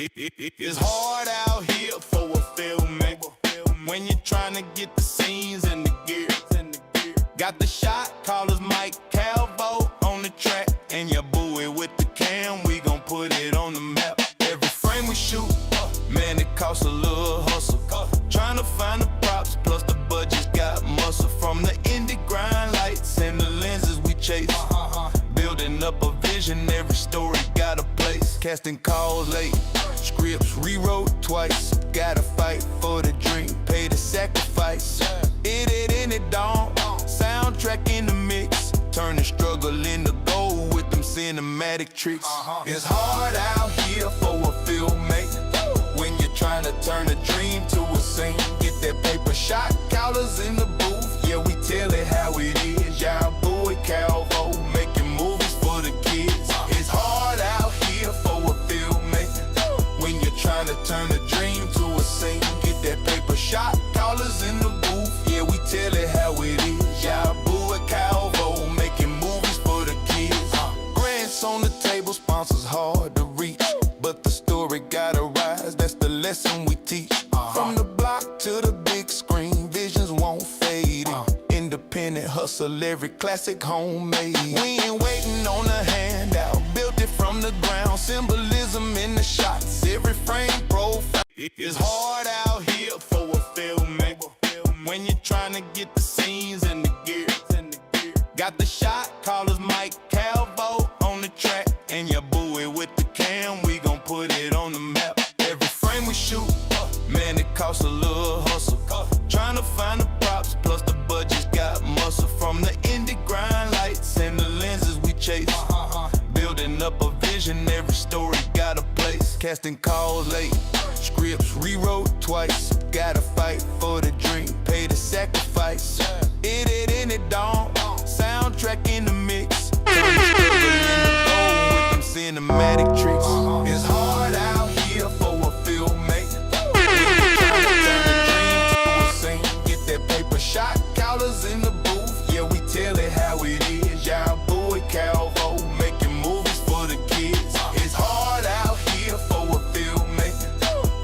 It's hard out here for a filmmaker when you're trying to get the scenes and the gear. Got the shot callers Mike Calvo on the track, and your buoy with the cam. We gon' put it on the map. Every frame we shoot, man, it costs a little hustle. Trying to find the props, plus the budget's got muscle. From the indie grind lights and the lenses we chase. Building up a vision, every story got a place. Casting calls late, scripts rewrote twice. Gotta fight for the dream, pay the sacrifice. It in it dawn, soundtrack in the mix. Turning struggle into gold with them cinematic tricks. It's hard out here for a filmmaker when you're trying to turn a dream to a scene. Get that paper shot, callers in the booth. Yeah, we tell it how it is. Y'all boy Calvo making movies for the kids. It's hard out here for a filmmaker when you're trying to turn a dream to a scene. Get that paper shot, callers in the booth. Yeah, we tell it how it is. Y'all boy Calvo making movies for the kids. Grants on the table, sponsors hard to reach, but the story gotta rise. That's the lesson we teach. From the block to the big screen, visions won't fade. Independent hustle, every classic homemade. We ain't waiting on a handout, built it from the ground. Symbolism in the shots, every frame profile. It's hard out here for a filmmaker when you're trying to get the scenes and the gear. Got the shot callers Mike Calvo on the track, and your buoy with the cam. We gon' put it on the map. Every frame we shoot, man, it costs a little hustle. Trying to find the props, plus the budget's got muscle. From the indie grind lights and the lenses we chase. Building up a vision, every story got a place. Casting calls late, scripts rewrote twice. Gotta fight for the dream, pay the sacrifice. It in it dawn, soundtrack in the mix. Turning struggle into gold with them cinematic tricks. It's hard out here for a filmmaker when you're trying to turn a dream to a scene. Get that paper shot, callers in the booth. Yeah, we tell it how it is. Y'all boy Calvo making movies for the kids. It's hard out here for a filmmaker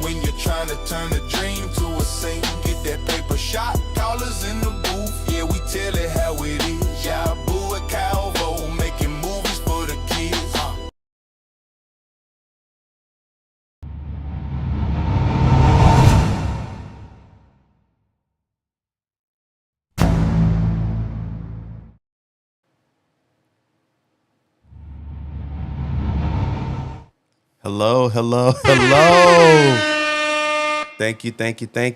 when you're trying to turn a dream to a scene. Get that paper shot, callers in the booth. Yeah, we tell it how it is. Y'all boy Calvo making movies for the kids. Hello. Thank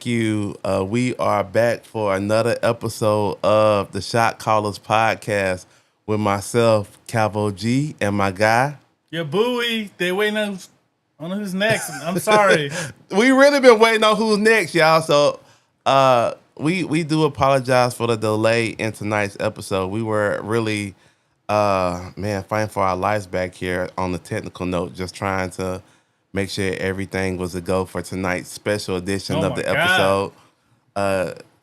you. We are back for another episode of the Shot Callers Podcast with myself, Calvo G, and my guy. Your buoy, they waiting on who's next. I'm sorry. We really been waiting on who's next, y'all. So we do apologize for the delay in tonight's episode. We were really fighting for our lives back here on the technical note, just trying to make sure everything was a go for tonight's special edition of the episode.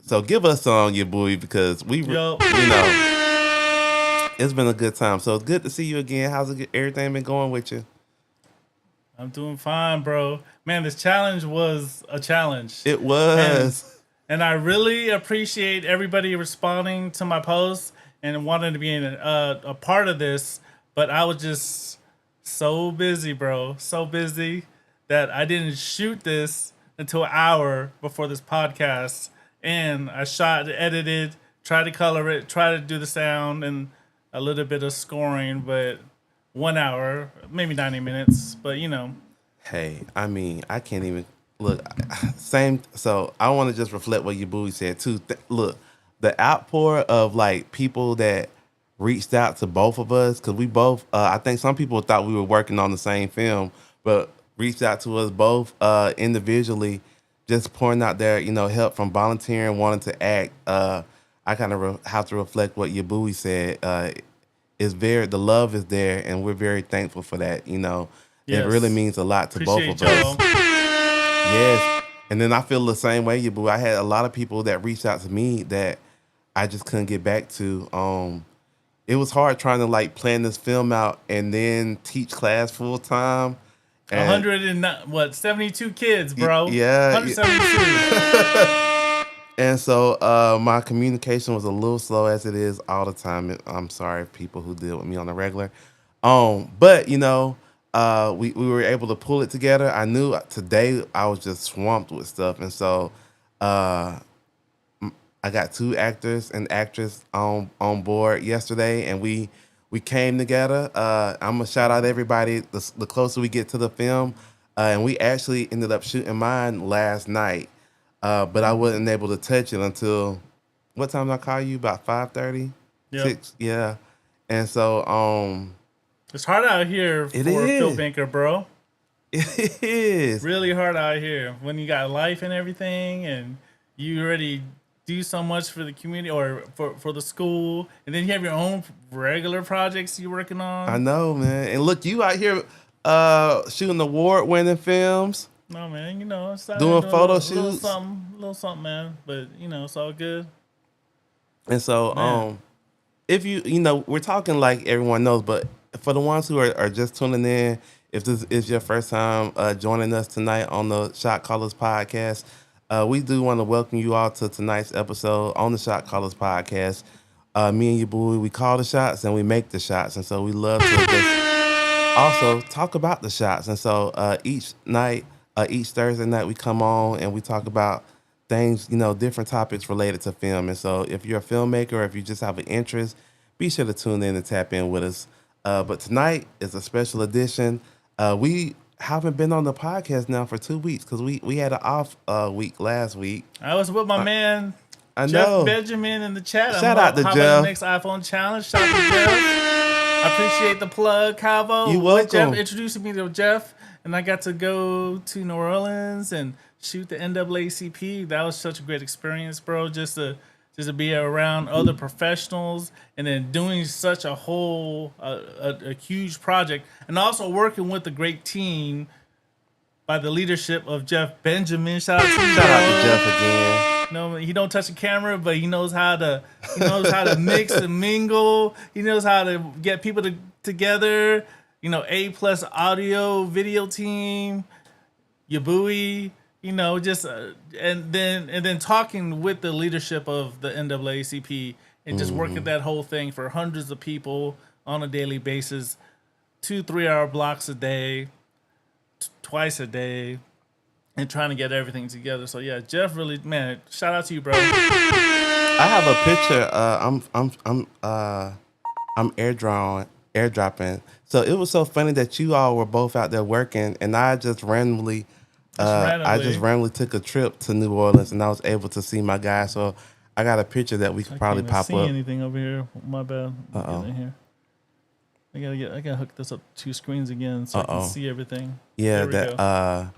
So give us on your buoy, because we know it's been a good time. So it's good to see you again. How's everything been going with you? I'm doing fine, bro. Man, this challenge was a challenge. It was. And I really appreciate everybody responding to my posts and wanting to be a part of this. But I was just so busy, bro. So busy that I didn't shoot this until an hour before this podcast. And I shot, edited, tried to color it, tried to do the sound and a little bit of scoring, but 1 hour, maybe 90 minutes, but you know. Hey, I mean, I can't even look. Same. So I want to just reflect what your buoy said too. Look, the outpour of like people that reached out to both of us, because we both, I think some people thought we were working on the same film, but reached out to us both individually, just pouring out their, help from volunteering, wanting to act. I kind of have to reflect what your buoy said. The love is there, and we're very thankful for that. Yes. It really means a lot to both of us. Yes. And then I feel the same way, your boo. I had a lot of people that reached out to me that I just couldn't get back to. It was hard trying to like plan this film out and then teach class full time And 72 kids, bro. yeah, 172. and so my communication was a little slow as it is all the time. I'm sorry, people who deal with me on the regular. But we were able to pull it together. I knew today I was just swamped with stuff, and so uh, I got 2 actors and actress on board yesterday, and we came together. I'm gonna shout out everybody. The closer we get to the film, and we actually ended up shooting mine last night, but I wasn't able to touch it until what time did I call you? About 5:30, Yep. 6, yeah. And so It's hard out here for It a is. filmmaker, bro. it is. Really hard out here when you got life and everything, and you already do so much for the community or for the school, and then you have your own regular projects you're working on. I know, man. And look, you out here shooting award-winning films. No, man, it's Doing photo little shoots. something, man. But it's all good. And so, Man. if we're talking like everyone knows, but for the ones who are just tuning in, if this is your first time joining us tonight on the Shot Callers Podcast, we do want to welcome you all to tonight's episode on the Shot Callers Podcast. Me and your boy, we call the shots and we make the shots, and so we love to just also talk about the shots. And so each Thursday night, we come on and we talk about things, different topics related to film. And so if you're a filmmaker or if you just have an interest, be sure to tune in and tap in with us. But tonight is a special edition. We haven't been on the podcast now for 2 weeks because we had an off week last week. I was with my man I Jeff know. Benjamin in the chat. Shout out to How Jeff. about the next iPhone challenge? Shout out to Jeff. I appreciate the plug, Calvo. You With Jeff welcome. introducing me to Jeff, and I got to go to New Orleans and shoot the NAACP. That was such a great experience, bro. Just to be around other professionals, and then doing such a whole a huge project, and also working with a great team by the leadership of Jeff Benjamin. Shout out to you, Shout out bro. to Jeff again. No, he don't touch the camera, but he knows how to mix and mingle. He knows how to get people together. A+ audio video team, Yabui. And then talking with the leadership of the NAACP and just working that whole thing for hundreds of people on a daily basis, 2-3 hour blocks a day, twice a day, and trying to get everything together. So yeah, Jeff, really, man, shout out to you, bro. I have a picture. I'm airdropping. So it was so funny that you all were both out there working, and I just randomly took a trip to New Orleans, and I was able to see my guy. So I got a picture that we could probably Can't even pop see up. anything over here. My bad. Get in here. I gotta hook this up to 2 screens again so I can see everything. Yeah, There we go. that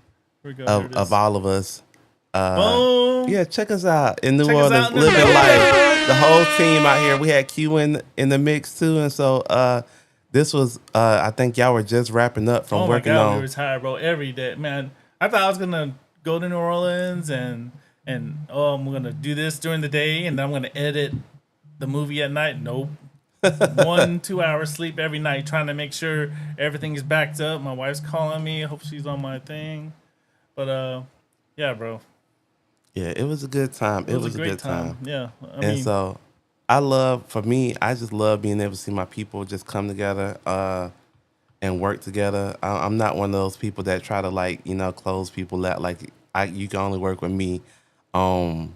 Here we go. Here it of is. all of us. Boom. Yeah, check us out in New Check us Orleans, out in the living building. life. The whole team out here. We had Q in the mix too, and so this was I think y'all were just wrapping up from Oh my working God, we on. were tired, bro. Every day, man. I thought I was gonna go to New Orleans and I'm gonna do this during the day, and I'm gonna edit the movie at night. Nope. 1-2 hours sleep every night, trying to make sure everything is backed up. My wife's calling me. I hope she's on my thing. But yeah, bro. Yeah, it was a good time. It was a great good time. Yeah. And so I just love being able to see my people just come together and work together. I'm not one of those people that try to close people out. You can only work with me. So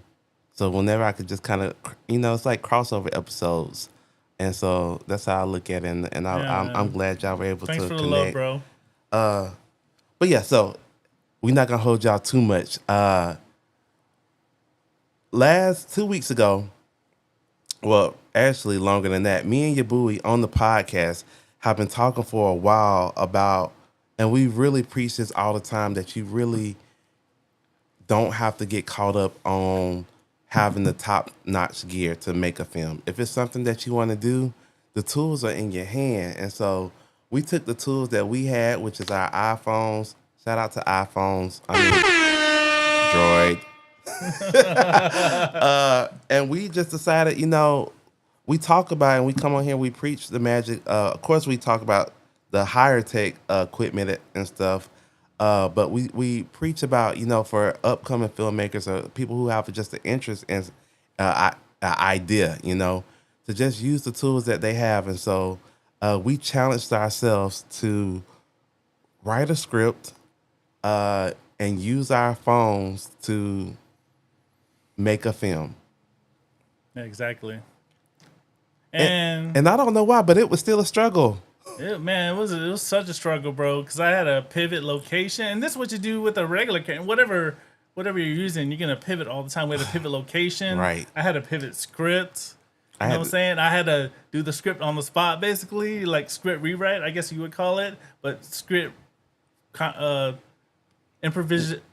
whenever I could just kind of, it's like crossover episodes. And so that's how I look at it. And I'm glad y'all were able Thanks to for the connect. love, bro. But yeah, so we're not going to hold y'all too much. 2 weeks ago, well, actually longer than that, me and Yabui on the podcast have been talking for a while about, and we really preach this all the time, that you really don't have to get caught up on having the top-notch gear to make a film. If it's something that you want to do, the tools are in your hand. And so we took the tools that we had, which is our iPhones. Shout out to iPhones. Droid. And we just decided, we talk about it and we come on here, we preach the magic. Of course, we talk about the higher tech equipment and stuff. But we preach about, for upcoming filmmakers or people who have just an interest in an idea, to just use the tools that they have. And so we challenged ourselves to write a script and use our phones to make a film. Exactly. And I don't know why, but it was still a struggle. It was such a struggle, bro. Because I had a pivot location, and this is what you do with a regular camera. Whatever you're using, you're gonna pivot all the time. We had a pivot location. Right. I had a pivot script. You know what I'm saying? I had to do the script on the spot, basically, like script rewrite, I guess you would call it, but script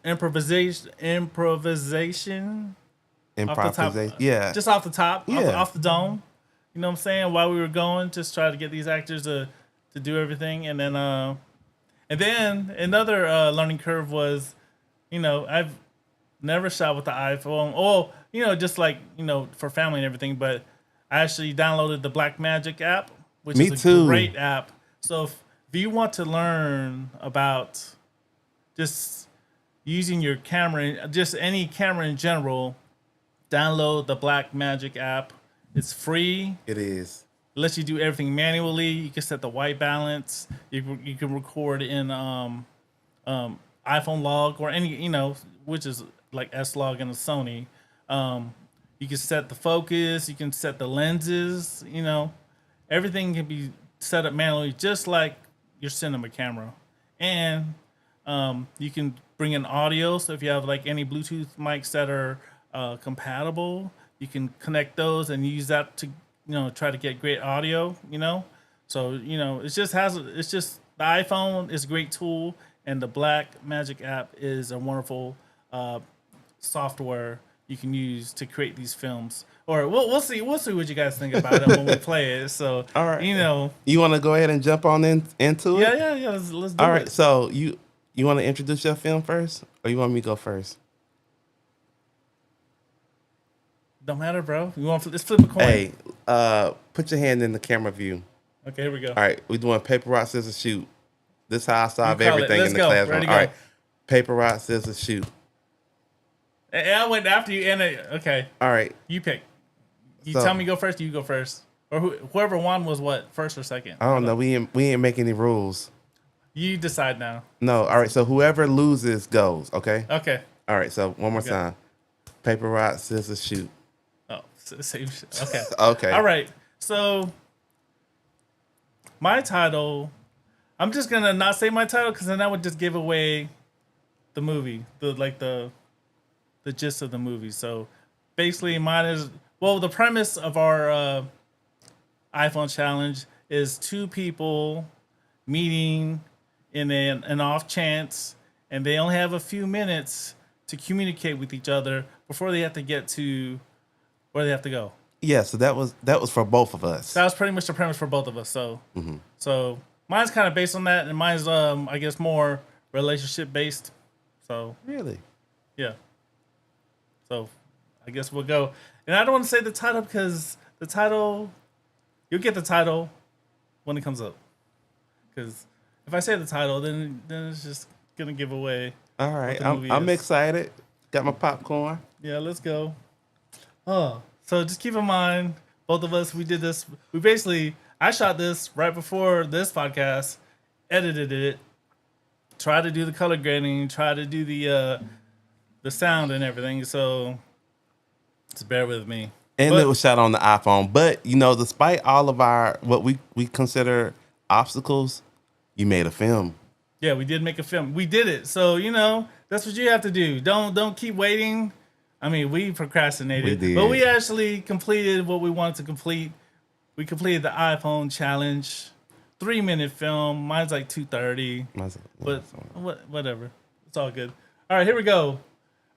improvisation. Off the top, yeah. just off the top, Yeah. off the dome. You know what I'm saying? While we were going, just try to get these actors to do everything, and then another learning curve was, I've never shot with the iPhone. Oh, just like for family and everything. But I actually downloaded the Blackmagic app, which Me is a too. great app. So if you want to learn about just using your camera, just any camera in general, download the Blackmagic app. It's free. It is. It lets you do everything manually. You can set the white balance. You can record in iPhone log or any, which is like S log and a Sony. You can set the focus. You can set the lenses. Everything can be set up manually, just like your cinema camera. And you can bring in audio. So if you have like any Bluetooth mics that are compatible, you can connect those and use that to try to get great audio. So it's just the iPhone is a great tool, and the Blackmagic app is a wonderful software you can use to create these films. Or we'll see what you guys think about it when we play it. So All right. you want to go ahead and jump on into it? yeah let's do it. All right. So you want to introduce your film first, or you want me to go first? Don't matter, bro. Let's flip a coin. Hey, put your hand in the camera view. Okay, here we go. All right, we're doing paper, rock, scissors, shoot. This is how I solve You call it. everything Let's in the go. classroom. Ready, All go. right, paper, rock, scissors, shoot. And I went after you. Okay, All right, you pick. You So- tell me go first. You go first, or whoever won was what, first or second? I don't know. We ain't making any rules. You decide now. No. All right. So whoever loses goes. Okay. Okay. All right. So one more Okay. time. Paper, rock, scissors, shoot. Oh, same shit. Okay. Okay. All right. So my title, I'm just gonna not say my title because then that would just give away the movie, the gist of the movie. So basically, mine is the premise of our iPhone challenge is two people meeting in an off chance, and they only have a few minutes to communicate with each other before they have to get to where they have to go. Yeah. So that was for both of us. That was pretty much the premise for both of us. So mine's kind of based on that, and mine's I guess more relationship based. So Really? yeah. So I guess we'll go. And I don't want to say the title because the title, you'll get the title when it comes up. Because if I say the title, then it's just gonna give away. All right. the movie I'm is. excited. Got my popcorn. Yeah, let's go. Oh, so just keep in mind, both of us, we did this. I shot this right before this podcast, edited it, tried to do the color grading, tried to do the sound and everything. So just bear with me. And But- it was shot on the iPhone. But despite all of our what we consider obstacles, you made a film. Yeah, we did make a film. We did it. So, that's what you have to do. Don't keep waiting. I mean, we procrastinated. We did. But we actually completed what we wanted to complete. We completed the iPhone challenge. 3-minute film. Mine's like 2:30. But whatever. It's all good. All right, here we go.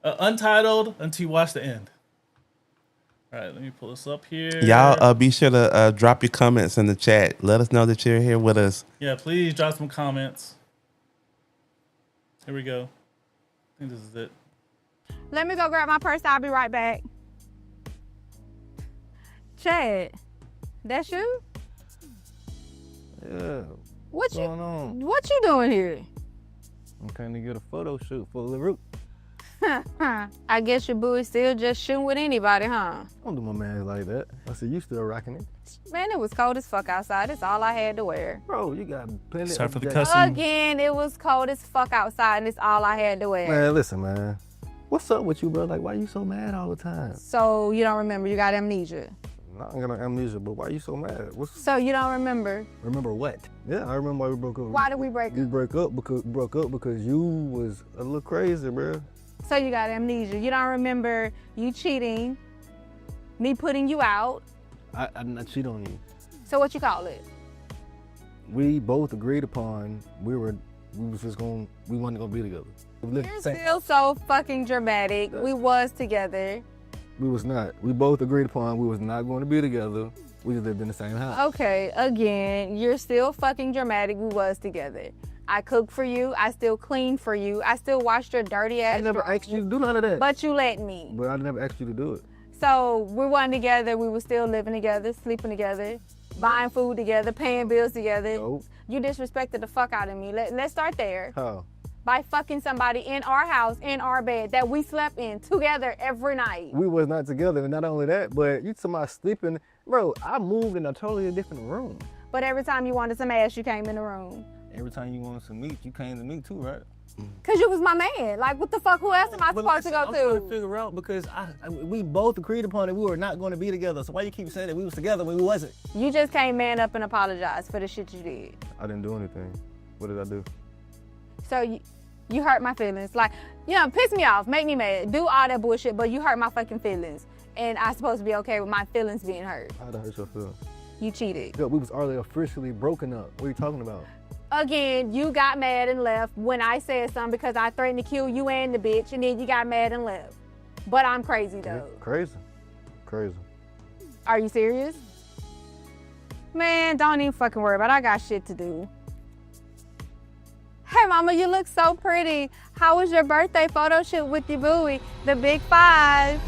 Untitled until you watch the end. All right, let me pull this up here. Y'all be sure to drop your comments in the chat. Let us know that you're here with us. Yeah, please drop some comments. Here we go. I think this is it. Let me go grab my purse. I'll be right back. Chad, that's you? Yeah, What what's going on? What you doing here? I'm trying to get a photo shoot for LaRue. I guess your boo is still just shooting with anybody, huh? Don't do my man like that. I said, you still rocking it? Man, it was cold as fuck outside. That's all I had to wear. Bro, you got plenty Sorry of for the jackets. cussing. Again, it was cold as fuck outside, and it's all I had to wear. Man, listen, man. What's up with you, bro? Like, why you so mad all the time? So you don't remember? You got amnesia. Not gonna amnesia, but why you so mad? So you don't remember? Remember what? Yeah, I remember why we broke up. Why did we break You up? broke up because you was a little crazy, bro. So you got amnesia. You don't remember you cheating, me putting you out. I did not cheat on you. So what you call it? We both agreed upon we wasn't gonna be together. You're still so fucking dramatic. We was together. We was not. We both agreed upon we was not going to be together. We just lived in the same house. Okay, again, you're still fucking dramatic. We was together. I cooked for you. I still cleaned for you. I still washed your dirty ass. I never drawers. asked you to do none of that. But you let me. But I never asked you to do it. So we weren't together. We were still living together, sleeping together, buying food together, paying bills together. No. You disrespected the fuck out of me. Let's start there. How? By fucking somebody in our house, in our bed, that we slept in together every night. We was not together, and not only that, but you talking about sleeping. Bro, I moved in a totally different room. But every time you wanted some ass, you came in the room. Every time you wanted some meat, you came to me too, right? Cause you was my man. Like, what the fuck, who else am I supposed to go I'm trying to to? figure out because we both agreed upon that we were not going to be together. So why you keep saying that we was together when we wasn't? You just can't man up and apologize for the shit you did. I didn't do anything. What did I do? So you hurt my feelings. Like, you know, piss me off, make me mad, do all that bullshit, but you hurt my fucking feelings. And I'm supposed to be okay with my feelings being hurt. How'd I hurt your feelings? You cheated. Yo, we was already officially broken up. What are you talking about? Again, you got mad and left when I said something because I threatened to kill you and the bitch, and then you got mad and left. But I'm crazy though. Crazy. Crazy. Are you serious? Man, don't even fucking worry about it. I got shit to do. Hey mama, you look so pretty. How was your birthday photo shoot with your booey, the big 5?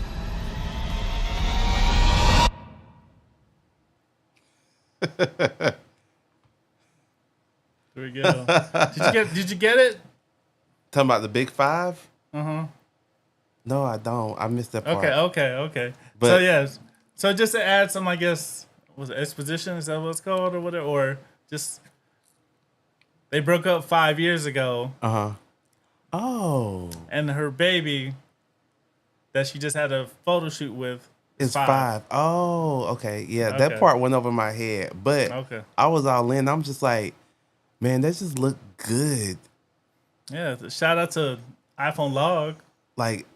There we go. Did you get it? Talking about the big 5? Uh-huh. No, I don't. I missed that part. Okay. But- So yes. So just to add some, I guess, was it exposition? Is that what it's called or whatever? Or just they broke up 5 years ago, Uh-huh. Oh. and her baby that she just had a photo shoot with It's 5. Oh, okay. Yeah, that Okay. part went over my head. But Okay. I was all in. I'm just like, man, that just looked good. Yeah. Shout out to iPhone Log. Like,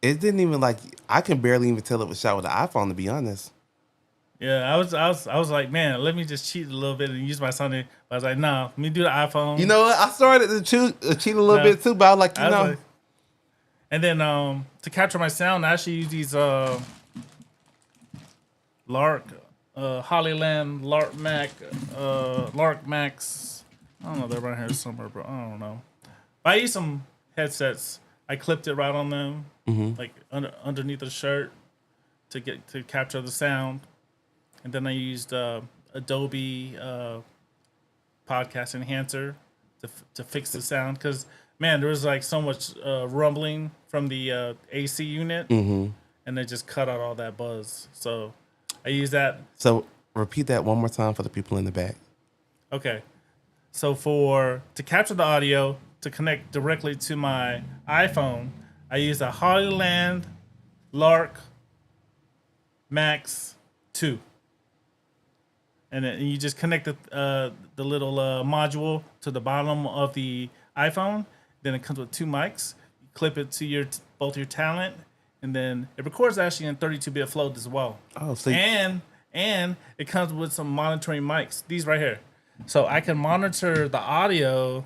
it didn't even like, I can barely even tell it was shot with an iPhone, to be honest. Yeah, I was like, man, let me just cheat a little bit and use my Sunday. But I was like, nah, let me do the iPhone. You know what? I started to cheat a little No. bit too, but I was like, you I was know. like- and then to capture my sound, I actually use these Lark, Hollyland Lark Max. I don't know, they're right here somewhere, bro. I don't know. But I used some headsets. I clipped it right on them, like underneath the shirt, to capture the sound. And then I used Adobe Podcast Enhancer to fix the sound because man, there was like so much rumbling from the AC unit, and it just cut out all that buzz. So I use that. So repeat that one more time for the people in the back. Okay. So to capture the audio to connect directly to my iPhone, I use a Hollyland Lark Max 2. And then you just connect the little module to the bottom of the iPhone. Then it comes with 2 mics. You clip it to both your talent, and then it records actually in 32-bit float as well. Oh, so And it comes with some monitoring mics. These right here. So I can monitor the audio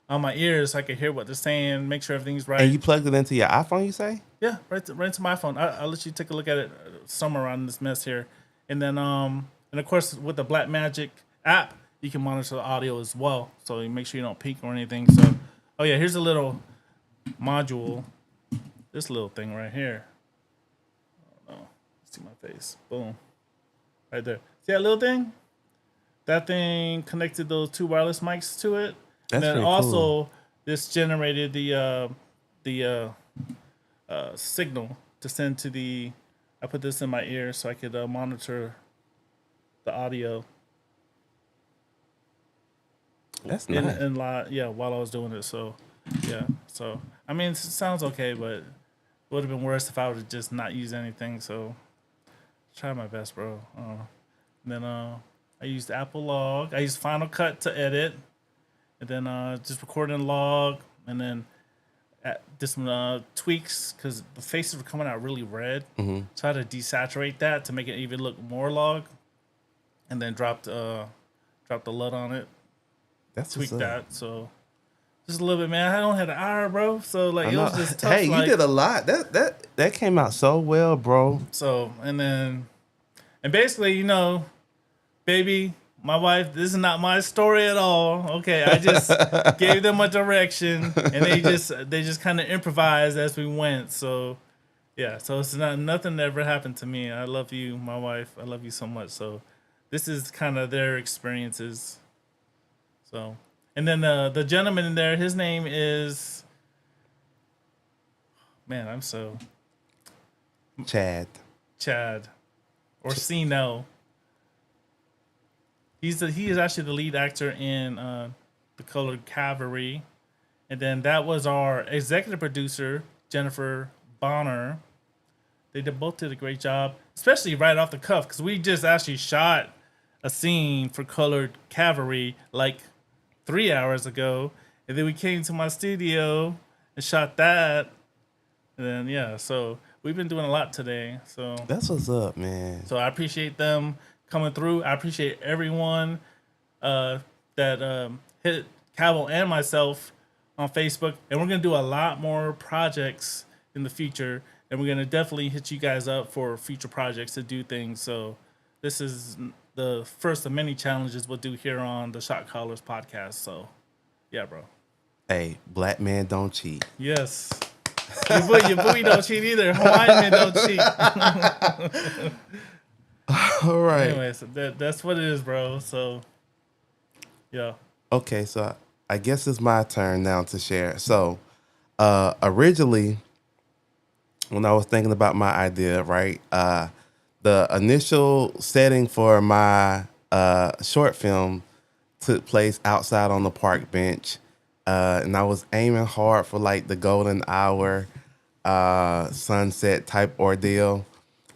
on my ears so I can hear what they're saying, make sure everything's right. and you plugged it into your iPhone, you say? Yeah, right into my phone. I'll let you take a look at it somewhere around this mess here. And then, and of course, with the Blackmagic app, you can monitor the audio as well. So you make sure you don't peak or anything. So, oh yeah, here's a little module. This little thing right here. I don't know. See my face. Boom. Right there. See that little thing? that thing connected those 2 wireless mics to it. That's And then pretty also cool. this generated the signal to send to the. I put this in my ear so I could monitor the audio That's nice. while I was doing it. So yeah, so I mean, it sounds okay, but it would have been worse if I would have just not used anything. So try my best, bro. And then I used Apple Log. I used Final Cut to edit, and then just recording log, and then did some tweaks because the faces were coming out really red. So I had to desaturate that to make it even look more log, and then dropped the LUT on it, That's tweaked what's up. that. So just a little bit, man. I don't have the hour, bro. So like I it know. was just tough. Hey, like, you did a lot. That came out so well, bro. So and basically, you know, baby, my wife, this is not my story at all. Okay, I just gave them a direction, and they just kind of improvised as we went. So yeah, so it's nothing that ever happened to me. I love you, my wife. I love you so much. So this is kind of their experiences. So and then the gentleman in there, his name is, man, I'm so Chad. Orsino. He is actually the lead actor in The Colored Cavalry, and then that was our executive producer Jennifer Bonner. They both did a great job, especially right off the cuff, because we just actually shot a scene for Colored Cavalry like 3 hours ago, and then we came to my studio and shot that, and then yeah, so we've been doing a lot today. So That's what's up, man. I appreciate them coming through. I appreciate everyone that hit Cavill and myself on Facebook. And we're going to do a lot more projects in the future. And we're going to definitely hit you guys up for future projects to do things. So this is the first of many challenges we'll do here on the Shot Callers podcast. So yeah, bro. Hey, black man don't cheat. Yes. Your booty don't cheat either. Hawaiian men don't cheat. All right. Anyway, so that's what it is, bro. So, yeah. Okay, so I guess it's my turn now to share. So, originally, when I was thinking about my idea, right, the initial setting for my short film took place outside on the park bench, and I was aiming hard for like the golden hour, sunset type ordeal.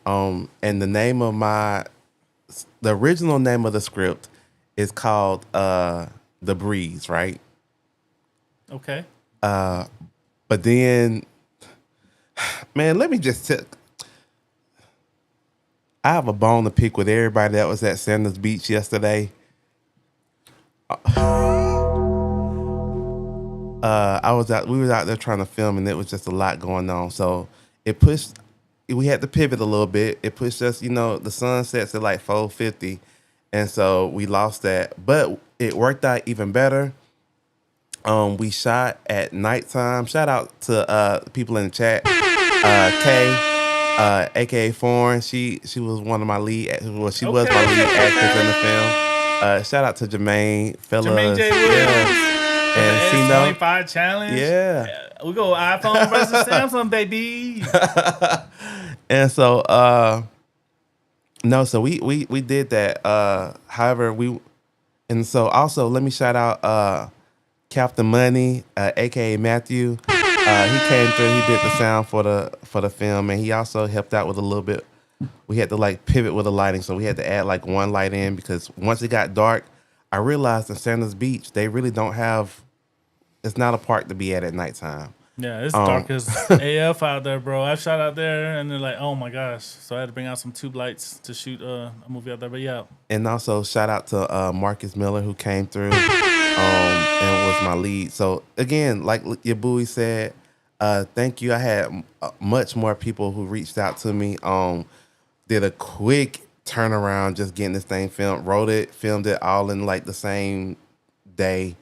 And the original name of the script is called The Breeze, right? Okay. But then, man, let me just tell. I have a bone to pick with everybody that was at Sanders Beach yesterday. We was out there trying to film, and it was just a lot going on. So we had to pivot a little bit. It pushed us, the sun sets at like 4:50, and so we lost that. But it worked out even better. We shot at nighttime. Shout out to people in the chat. Kay, aka Foreign. She was one of my lead. Well, she was my lead actress in the film. Shout out to Jermaine, fellas. Jermaine J. Williams. And The Cino. S25 challenge. Yeah. We go iPhone versus Samsung, baby. And so so we did that. However, so also let me shout out Captain Money, aka Matthew. He came through, he did the sound for the film, and he also helped out with a little bit. We had to like pivot with the lighting, so we had to add like one light in, because once it got dark, I realized in Sanders Beach they really don't have. It's not a park to be at nighttime. Yeah, it's dark as AF out there, bro. I've shot out there, and they're like, oh my gosh. So I had to bring out some tube lights to shoot a movie out there. But yeah. And also shout out to Marcus Miller, who came through and was my lead. So again, like your buoy said, thank you. I had much more people who reached out to me. Did a quick turnaround, just getting this thing filmed it all in like the same day.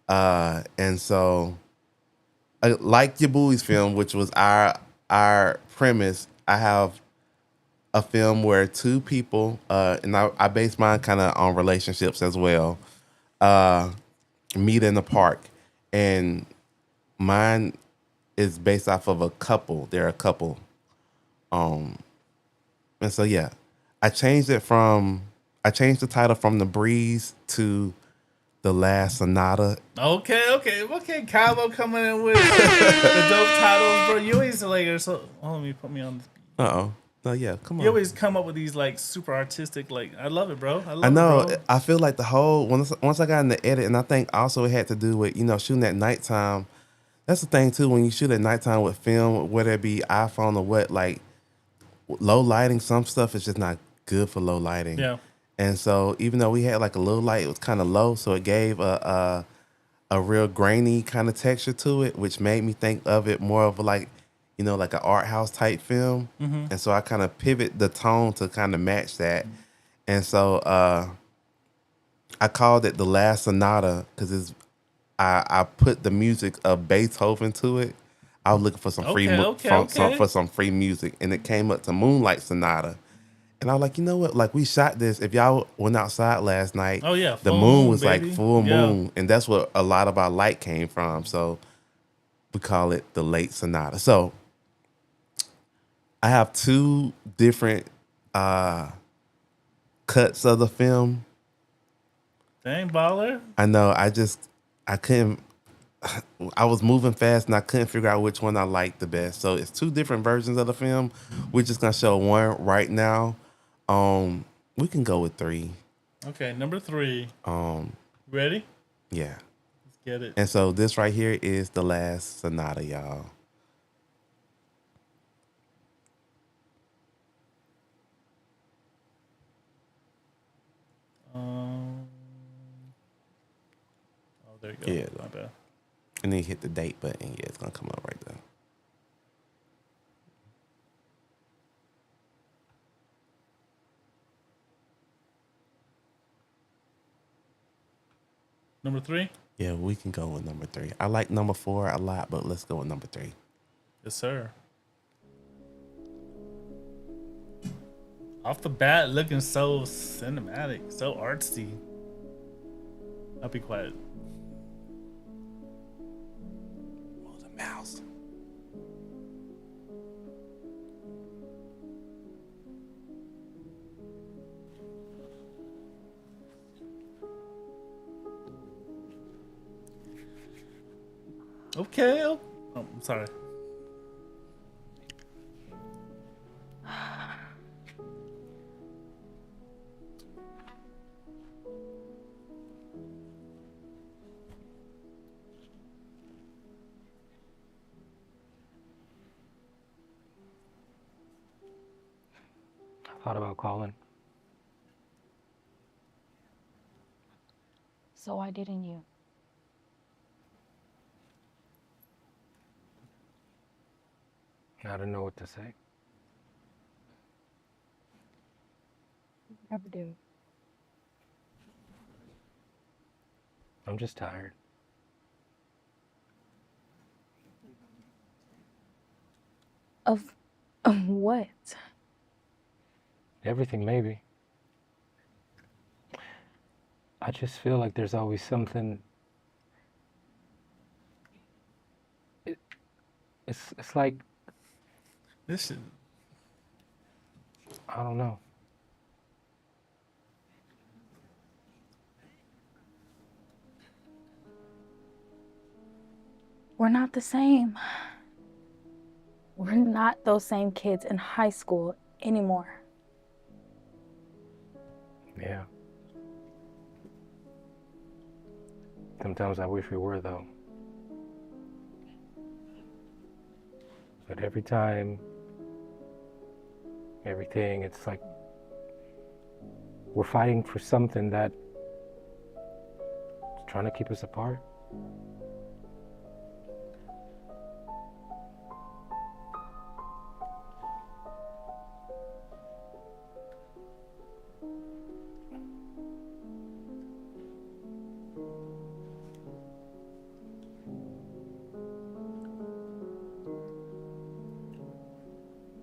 And so, like your buoy's film, which was our premise, I have a film where two people, and I base mine kind of on relationships as well, meet in the park, and mine is based off of a couple. They're a couple, and so yeah, I changed the title from The Breeze to The Last Sonata. Okay. Cabo coming in with the dope titles, bro. You always like, so let me put me on. No, yeah, come on. You always come up with these like super artistic, like I love it, bro. I love I know. it, bro. I feel like the whole once I got in the edit, and I think also it had to do with shooting at nighttime. That's the thing too. When you shoot at nighttime with film, whether it be iPhone or what, like low lighting, some stuff is just not good for low lighting. Yeah. And so even though we had like a little light, it was kind of low, so it gave a real grainy kind of texture to it, which made me think of it more of like like an art house type film. And so I kind of pivot the tone to kind of match that. And so I called it The Last Sonata because I put the music of Beethoven to it. I was looking for some for some free music, and it came up to Moonlight Sonata. And I was like, you know what? Like, we shot this. If y'all went outside last night, Oh yeah, the full moon was baby. like full Yeah. moon, and that's where a lot of our light came from. So we call it the Late Sonata. So I have two different cuts of the film. Dang baller. I know. I couldn't. I was moving fast and I couldn't figure out which one I liked the best. So it's two different versions of the film. We're just gonna show one right now. We can go with 3. Okay, number 3. Ready? Yeah. Let's get it. And so this right here is The Last Sonata, y'all. Oh, there you go. Yeah. My bad. And then you hit the date button. Yeah, it's gonna come up right there. Number 3. Yeah, we can go with number 3. I like number 4 a lot, but let's go with number 3. Yes, sir. Off the bat, looking so cinematic, so artsy. I'll be quiet. Oh, the mouse. Okay. Oh, I'm sorry. I thought about calling. So why didn't you? I didn't know what to say. Never do. I'm just tired. Of what? Everything, maybe. I just feel like there's always something. It's like, This shit. I don't know. We're not the same. We're not those same kids in high school anymore. Yeah. Sometimes I wish we were, though. But every time, everything, it's like we're fighting for something that's trying to keep us apart.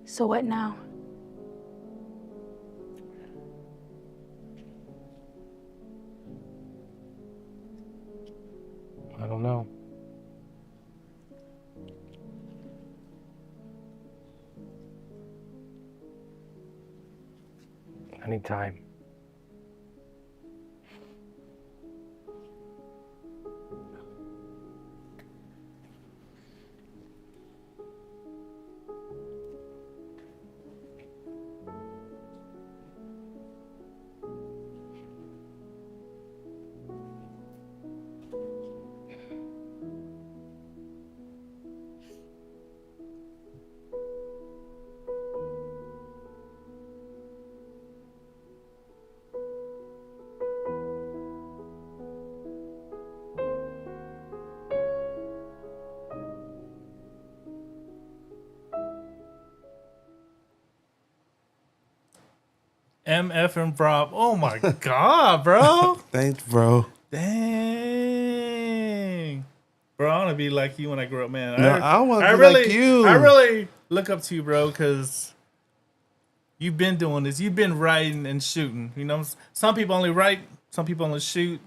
So what now? Anytime. MF and Rob. Oh my god, bro. Thanks, bro. Dang. Bro, I want to be like you when I grow up, man. No, I wanna be like you. I really look up to you, bro, because you've been doing this. You've been writing and shooting. You know, some people only write, some people only shoot.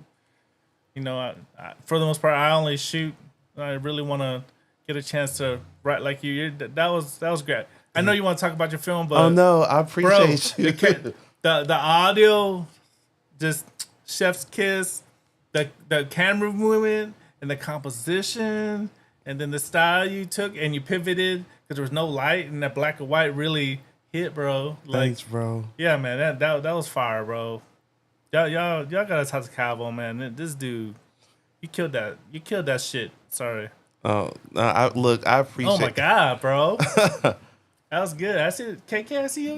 You know, I for the most part, I only shoot. I really want to get a chance to write like you. That was great. I know you want to talk about your film, but Oh no, I bro, appreciate you. the audio, just chef's kiss, the camera movement and the composition, and then the style you took and you pivoted because there was no light and that black and white really hit, bro. Like, Thanks, bro. yeah, man, that was fire, bro. Y'all gotta talk to Calvo, man. This dude, you killed that shit. Sorry. Oh, I appreciate. Oh my god, bro. That was good. I see KK. I see you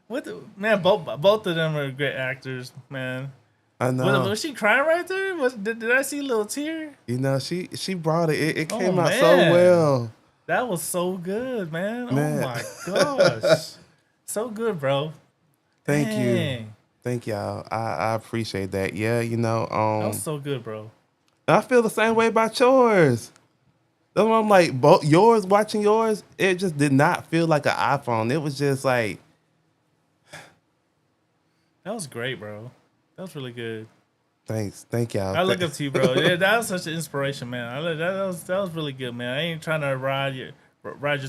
with the man. Both of them are great actors, man. I know. Was she crying right there? Did I see a little tear? You know, she brought it. It Oh, came out so man. well. That was so good, man. Man. Oh my gosh, so good, bro. Thank you. Dang. Thank y'all. I appreciate that. Yeah, you know, That was so good, bro. I feel the same way about yours. That's why I'm like, watching yours, it just did not feel like an iPhone. It was just like, That was great, bro. That was really good. thanks. Thank y'all. I look up to you, bro. Yeah, that was such an inspiration, man. That was really good, man. I ain't trying to ride your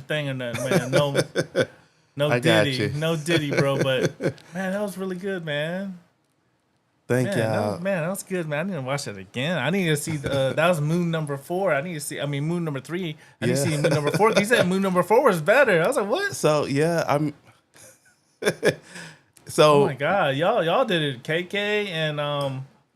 thing or nothing, man. No I got Diddy, you. no Diddy, bro. But man, that was really good, man. Thank Man, y'all. that was good, man. I need to watch that again. I need to see that was Moon number 4. Moon number 3. I need to Yeah. see Moon number 4. He said Moon number 4 was better. I was like, what? So yeah, I'm. Oh So my god, y'all did it. KK and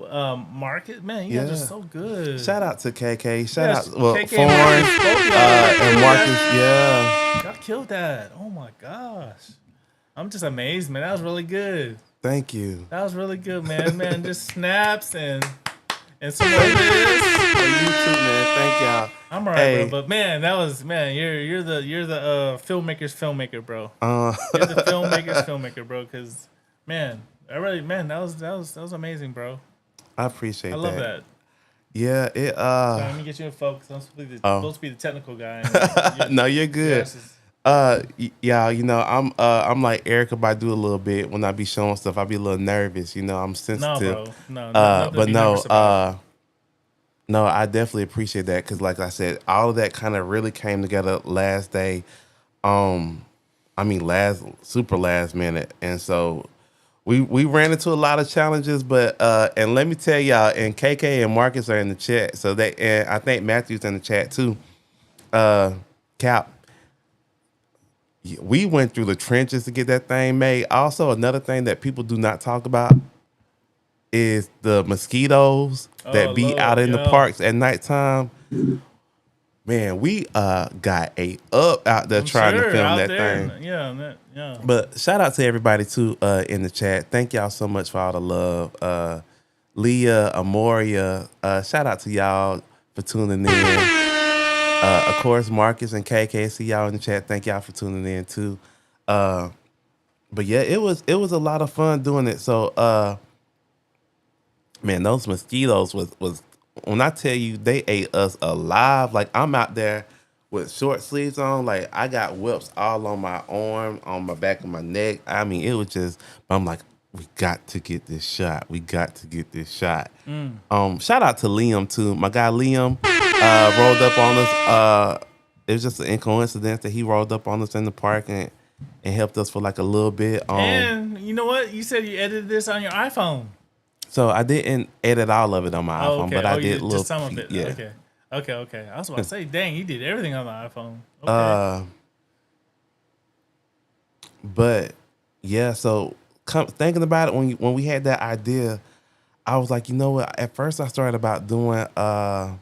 Market, man, you guys Yeah. are so good. shout out to KK. Shout Yes, out, well, KK Foreign and Marcus, both of y'all. and Marcus. Yeah, Y'all killed that. Oh my gosh. I'm just amazed, man. That was really good. thank you. That was really good, man. Man, just snaps and some of this. Hey, you too, man. Thank y'all. I'm alright, Hey. bro. But man, you're the filmmaker's filmmaker, bro. Uh, You're the filmmaker's filmmaker, bro. Cause man, that was amazing, bro. I appreciate I love that. Yeah, it. Let me get you in focus. I'm supposed to be the technical guy. And No, you're good. yes, it's- Yeah, you know, I'm like Erica Badu a little bit. When I be showing stuff, I be a little nervous. You know, I'm no, sensitive. bro. No, nothing to But be no, nervous about. no, I definitely appreciate that because, like I said, all of that kind of really came together last day. Super last minute, and so we ran into a lot of challenges. But and let me tell y'all, and KK and Marcus are in the chat, so and I think Matthew's in the chat too. Cap. We went through the trenches to get that thing made. Also, another thing that people do not talk about is the mosquitoes that be Lord, out in the yeah. parks at nighttime. Man, we got ate up out there trying to Sure, film out that there, thing. Yeah. But shout out to everybody too in the chat. Thank y'all so much for all the love. Leah, Amoria, shout out to y'all for tuning in. Of course, Marcus and KK, see y'all in the chat. Thank y'all for tuning in too. But yeah, it was a lot of fun doing it. So man, those mosquitoes was when I tell you they ate us alive. Like I'm out there with short sleeves on, like I got whelps all on my arm, on my back of my neck. I mean, it was just, I'm like, we got to get this shot. We got to get this shot. Shout out to Liam too. My guy Liam rolled up on us. It was just an coincidence that he rolled up on us in the park, and and helped us for like a little bit. And you know what? You said you edited this on your iPhone. So I didn't edit all of it on my Oh, iPhone, okay. but I you did little just some of it. Yeah. Okay. I was about to say, dang, you did everything on the iPhone. Okay. But yeah, so thinking about it, when we had that idea, I was like, you know what? At first, I started about doing a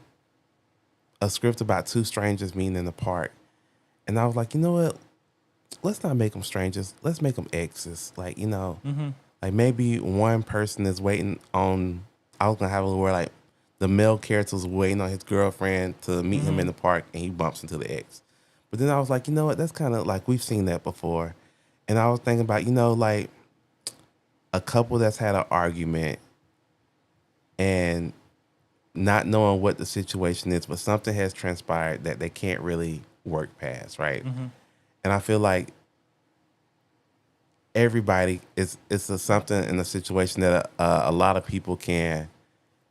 script about two strangers meeting in the park, and I was like, you know what? Let's not make them strangers. Let's make them exes. Like, you know, like maybe one person is waiting on. I was gonna have a where like the male character was waiting on his girlfriend to meet him in the park, and he bumps into the ex. But then I was like, you know what? That's kind of like we've seen that before. And I was thinking about, you know, like a couple that's had an argument and not knowing what the situation is, but something has transpired that they can't really work past, right? And I feel like everybody it's something in a situation that a lot of people can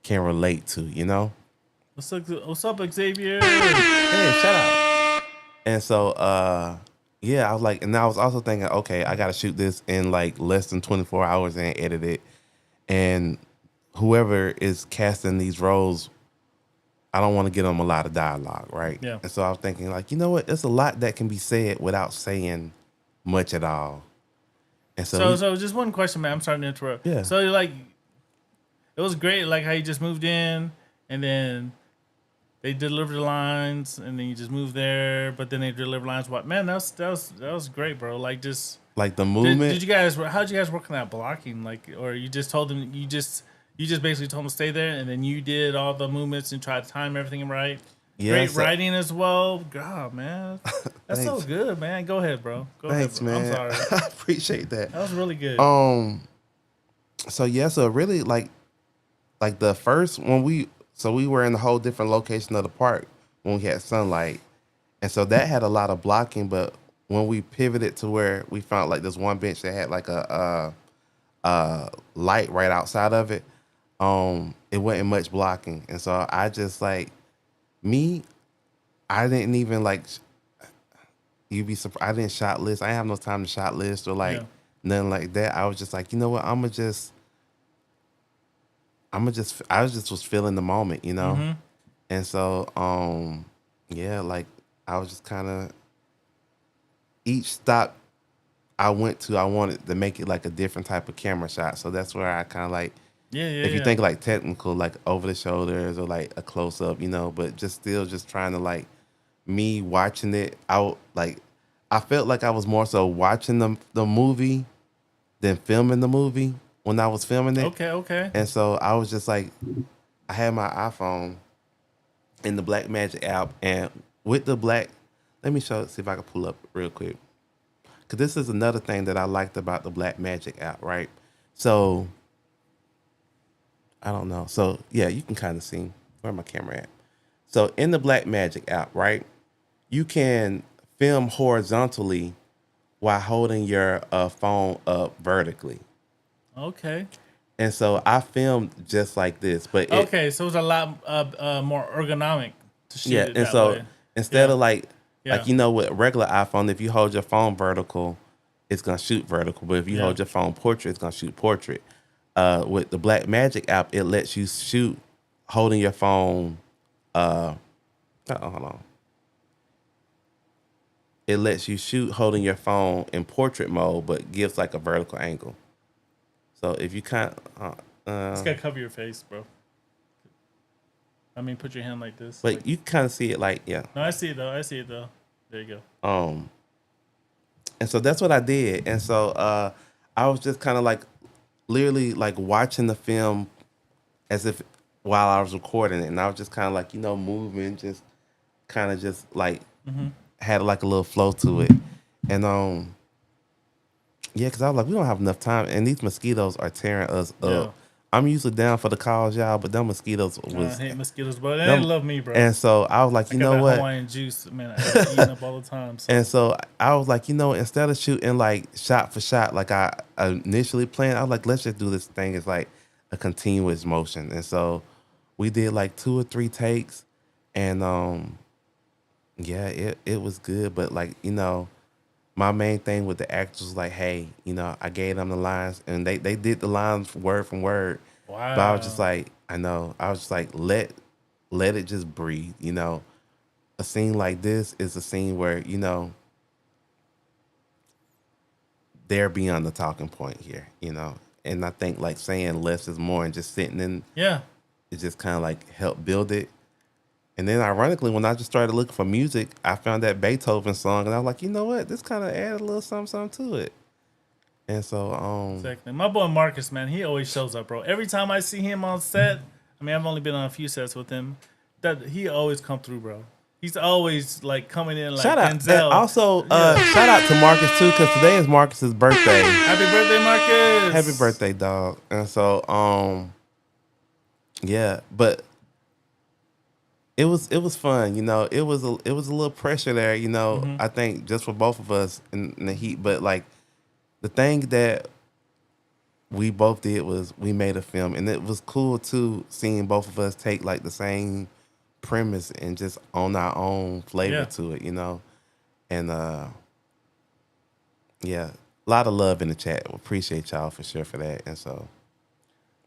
relate to, you know? What's up, Xavier? Hey, shut up. And so, yeah, I was like, and I was also thinking, okay, I got to shoot this in like less than 24 hours and edit it. And whoever is casting these roles, I don't want to give them a lot of dialogue, right? Yeah. And so I was thinking, like, you know what? There's a lot that can be said without saying much at all. And So just one question, man. I'm sorry to interrupt. Yeah. So like, it was great, like how you just moved in, and then they delivered the lines, and then you just moved there, but then they delivered lines. What, man? That was great, bro. Like just like the movement. Did you guys? How did you guys work on that blocking? Like, or you just told them you just basically told them to stay there, and then you did all the movements and tried to time everything right. Yeah, Great so- writing as well. God, man, that's so Thanks. good, man. Go ahead, bro. Thanks, bro. man. I'm sorry. I appreciate that. That was really good. So yeah, so really like the first when we were in a whole different location of the park when we had sunlight, and so that had a lot of blocking. But when we pivoted to where we found like this one bench that had like a light right outside of it, it wasn't much blocking, and so I just like I didn't even like. You'd be surprised. I didn't shot list. I didn't have no time to shot list or like nothing like that. I was just like, you know what? I was feeling the moment, you know? And so, yeah, like I was just kind of, each stop I went to, I wanted to make it like a different type of camera shot. So that's where I kind of like, if you think like technical, like over the shoulders or like a close up, you know, but just still just trying to like me watching it out. Like I felt like I was more so watching the movie than filming the movie when I was filming it. Okay. And so I was just like, I had my iPhone in the Blackmagic app, and with the let me see if I can pull up real quick. Cause this is another thing that I liked about the Blackmagic app, right? So I don't know. So yeah, you can kind of see where my camera at. So in the Blackmagic app, right, you can film horizontally while holding your phone up vertically. Okay. And so I filmed just like this, but Okay, so it was a lot more ergonomic to shoot it and that so way. instead of like Yeah. you know, with a regular iPhone, if you hold your phone vertical, it's gonna shoot vertical. But if you hold your phone portrait, it's gonna shoot portrait. With the Blackmagic app, it lets you shoot holding your phone. Hold on. It lets you shoot holding your phone in portrait mode, but gives like a vertical angle. So if you kind Just gotta cover your face, bro. I mean, put your hand like this. but like, you kind of see it like, yeah. no, I see it though. There you go. And so that's what I did. And so I was just kind of like literally like watching the film as if while I was recording it. And I was just kind of like, you know, moving, just kind of just like had like a little flow to it. And yeah, because I was like, we don't have enough time. And these mosquitoes are tearing us up. I'm usually down for the calls, y'all, but them mosquitoes was. I hate mosquitoes, but they love me, bro. And so I was like, you know what? Hawaiian juice, man, I get eaten up all the time. So. And so I was like, you know, instead of shooting like shot for shot, like I initially planned, I was like, let's just do this thing as like a continuous motion. And so we did like 2 or 3 takes, and yeah, it was good. But like, you know, my main thing with the actors was like, hey, you know, I gave them the lines and they did the lines word from word. Wow. But I was just like, I know. I was just like, let it just breathe, you know. A scene like this is a scene where, you know, they're beyond the talking point here, you know. And I think like saying less is more and just sitting in Yeah. it just kind of like helped build it. And then ironically, when I just started looking for music, I found that Beethoven song and I was like, you know what? This kind of added a little something to it. And so, Exactly. My boy Marcus, man, he always shows up, bro. Every time I see him on set, I mean, I've only been on a few sets with him. That he always come through, bro. He's always like coming in like shout out. Denzel. And also, shout out to Marcus too, because today is Marcus's birthday. Happy birthday, Marcus! Happy birthday, dog. And so, yeah, but it was fun, you know. It was a little pressure there, you know. I think just for both of us in the heat, but like the thing that we both did was we made a film, and it was cool too seeing both of us take like the same premise and just own our own flavor Yeah. to it, you know. And yeah, a lot of love in the chat. Appreciate y'all for sure for that. And so,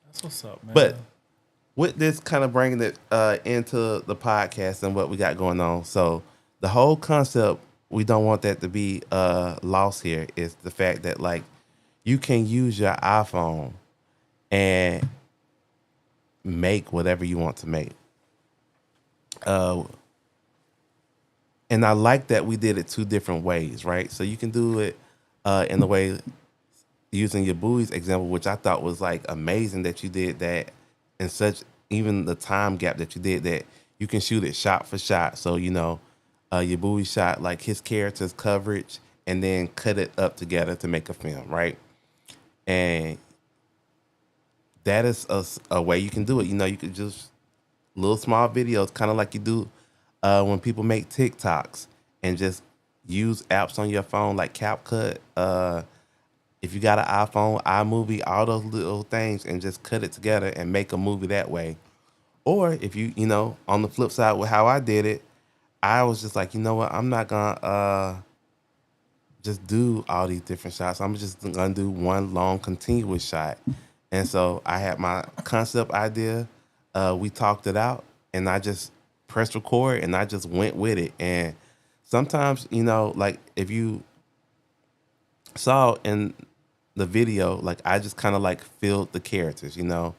That's what's up, man. but with this kind of bringing it into the podcast and what we got going on. So the whole concept, we don't want that to be lost here, is the fact that like you can use your iPhone and make whatever you want to make. And I like that we did it two different ways, right? So you can do it in the way using your buoys example, which I thought was like amazing that you did that in such, even the time gap that you did that, you can shoot it shot for shot. So, you know, your buoy shot like his character's coverage and then cut it up together to make a film, right? And that is a way you can do it. You know, you could just little small videos, kind of like you do when people make TikToks, and just use apps on your phone like CapCut. If you got an iPhone, iMovie, all those little things, and just cut it together and make a movie that way. Or if you know, on the flip side with how I did it, I was just like, you know what, I'm not gonna just do all these different shots. I'm just gonna do one long continuous shot. And so I had my concept idea. We talked it out, and I just pressed record, and I just went with it. And sometimes, you know, like if you saw in the video, like I just kind of like filled the characters, you know.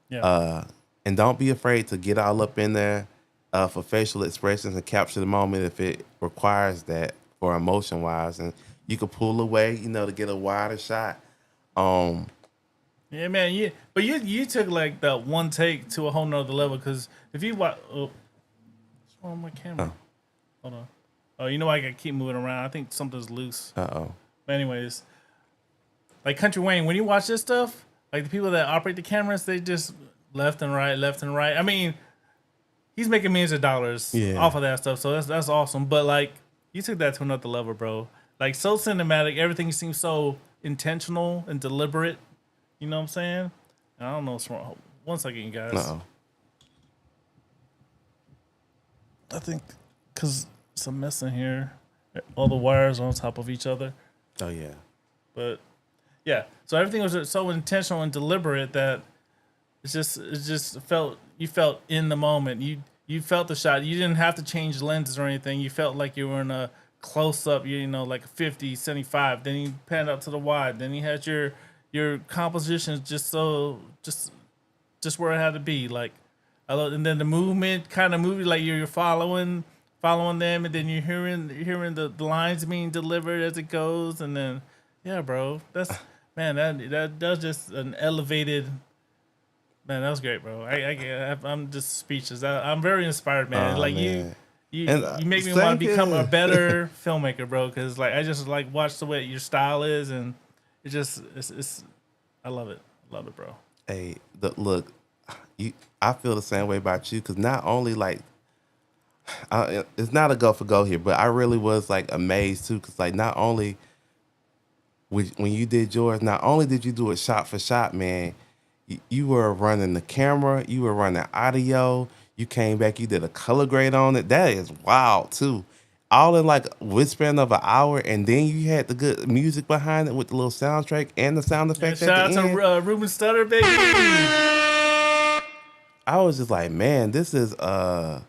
yeah. And don't be afraid to get all up in there for facial expressions and capture the moment if it requires that for emotion wise. And you could pull away, you know, to get a wider shot. Yeah, man. But you took like that one take to a whole nother level, because if you watch, what's wrong with my camera? Hold on. Oh, you know I gotta keep moving around. I think something's loose. But anyways, like Country Wayne, when you watch this stuff, like the people that operate the cameras, they just left and right. I mean, he's making millions of dollars off of that stuff, so that's awesome. But like, you took that to another level, bro. Like, so cinematic. Everything seems so intentional and deliberate. You know what I'm saying? I don't know what's wrong. One second, you guys. I think because it's a mess in here. All the wires are on top of each other. Oh yeah. But yeah, so everything was so intentional and deliberate that it just felt, you felt in the moment. You felt the shot. You didn't have to change lenses or anything. You felt like you were in a close up, you know, like 50, 75. Then you panned up to the wide. Then you had your compositions just where it had to be. Like, I love, and then the movement kind of movie, like you're following them, and then you're hearing the lines being delivered as it goes, and then yeah, bro, that's man, that's just an elevated. Man, that was great, bro. I'm just speechless. I'm very inspired, man. Oh, like man. you And, make me thank want to become you. a better filmmaker, bro. Because like I just like watch the way your style is, and it's I love it, bro. Hey, look, I feel the same way about you, because not only like it's not a go for go here, but I really was like amazed too, because like not only when you did yours, not only did you do it shot for shot, man, you were running the camera, you were running audio, you came back, you did a color grade on it. That is wild too. all in like within of an hour, and then you had the good music behind it with the little soundtrack and the sound effects Shout at out the end. to Ruben Stutter, baby. I was just like, man, this is I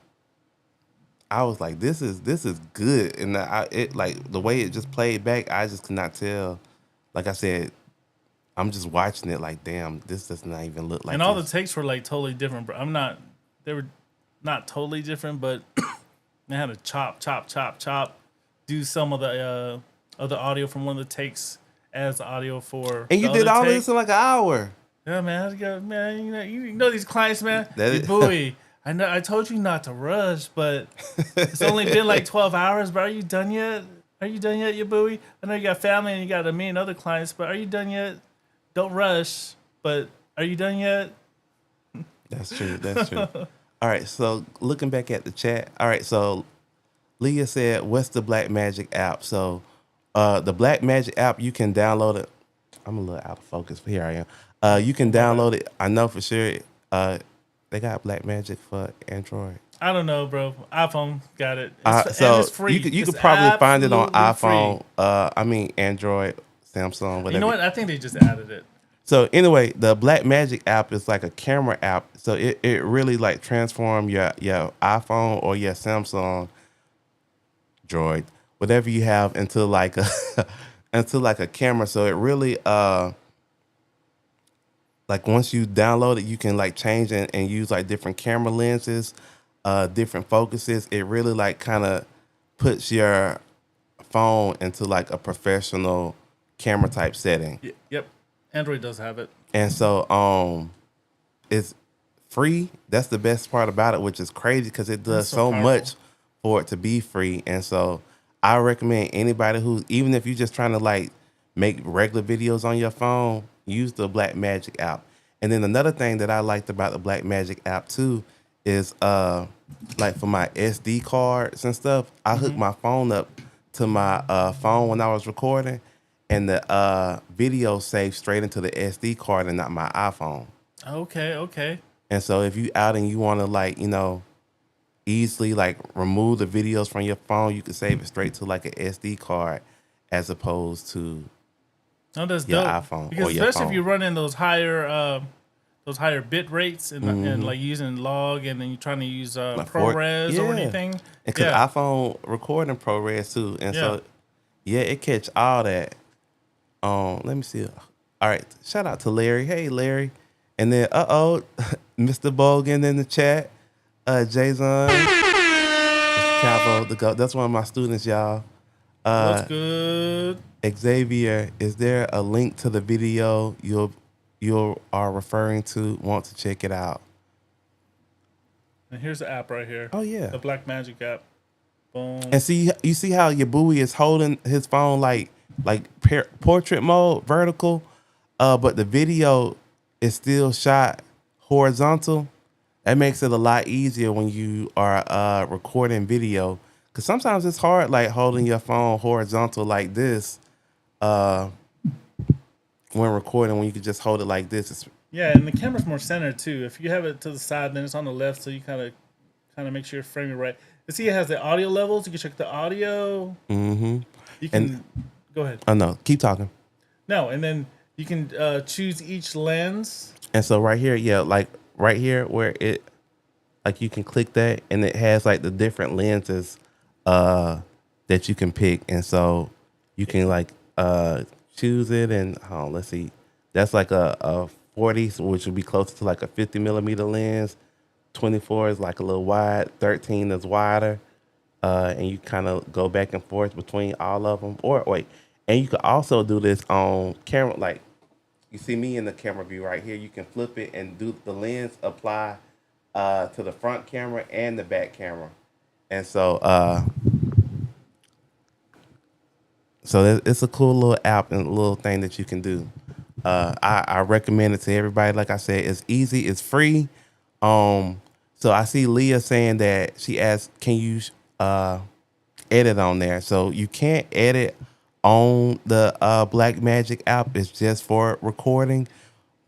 was like, this is good, and it like the way it just played back, I just could not tell. Like I said, I'm just watching it like, damn, this does not even look like. And all the this. takes were like totally different, bro. They were not totally different, but they had to chop, do some of the audio from one of the takes as audio for. And you the did other all take. this in like an hour. Yeah, man. You know these clients, man. That Hey, is- Bowie, I know I told you not to rush, but it's only been like 12 hours, bro. Are you done yet? Are you done yet, you Bowie? I know you got family and you got a million other clients, but are you done yet? Don't rush, but are you done yet? That's true. That's true. All right. So looking back at the chat. All right. So Leah said, "What's the Black Magic app?" So the Black Magic app, you can download it. I'm a little out of focus, but here I am. You can download it. I know for sure. They got Black Magic for Android. I don't know, bro. iPhone got it. So and it's free. you It's could probably find it on absolutely free. iPhone. Android, Samsung, whatever. You know what? I think they just added it. So anyway, the Black Magic app is like a camera app. So it really like transform your iPhone or your Samsung Droid, whatever you have, into like a into like a camera. So it really like once you download it, you can like change and use like different camera lenses, different focuses. It really like kind of puts your phone into like a professional camera type setting. Yep. Android does have it. And so it's free. That's the best part about it, which is crazy because it does It's so so powerful. much for it to be free. And so I recommend anybody who, even if you're just trying to like make regular videos on your phone, use the Black Magic app. And then another thing that I liked about the Black Magic app too is like for my SD cards and stuff, I hooked my phone up to my phone when I was recording, and the video saved straight into the SD card and not my iPhone. Okay. And so if you out and you want to like, easily like remove the videos from your phone, you can save it straight to like an SD card as opposed to No, that's your dope. iPhone Because or your especially phone. if you run in those higher bit rates and like using log and then you're trying to use Like ProRes or yeah. anything. Because iPhone recording ProRes too. And so yeah, it catch all that. Let me see. All right. Shout out to Larry. Hey Larry. And then Mr. Bogan in the chat. Jason. Capo, the GOAT. That's one of my students, y'all. What's good? Xavier, is there a link to the video you are referring to? Want to check it out? And here's the app right here. Oh yeah. The Black Magic app. Boom. And see, you see how your Bowie is holding his phone like portrait mode, vertical, but the video is still shot horizontal. That makes it a lot easier when you are recording video, because sometimes it's hard like holding your phone horizontal like this when recording, when you can just hold it like this. It's, Yeah, and the camera's more centered too. If you have it to the side, then it's on the left, so you kind of make sure you're framing right. You see, it has the audio levels. You can check the audio. mm-hmm. You can go ahead. Oh no, keep talking. No, and then you can choose each lens. And so right here, yeah, like right here where it, like you can click that and it has like the different lenses that you can pick. And so you can like choose it and let's see. That's like a 40, which would be closer to like a 50 millimeter lens. 24 is like a little wide. 13 is wider. And you kind of go back and forth between all of them. Or wait, and you can also do this on camera, like, you see me in the camera view right here. You can flip it and do the lens apply to the front camera and the back camera. And so it's a cool little app and little thing that you can do. I recommend it to everybody. Like I said, it's easy, it's free. So I see Leah saying that she asked, can you edit on there? So you can't edit on the Black Magic app. It's just for recording,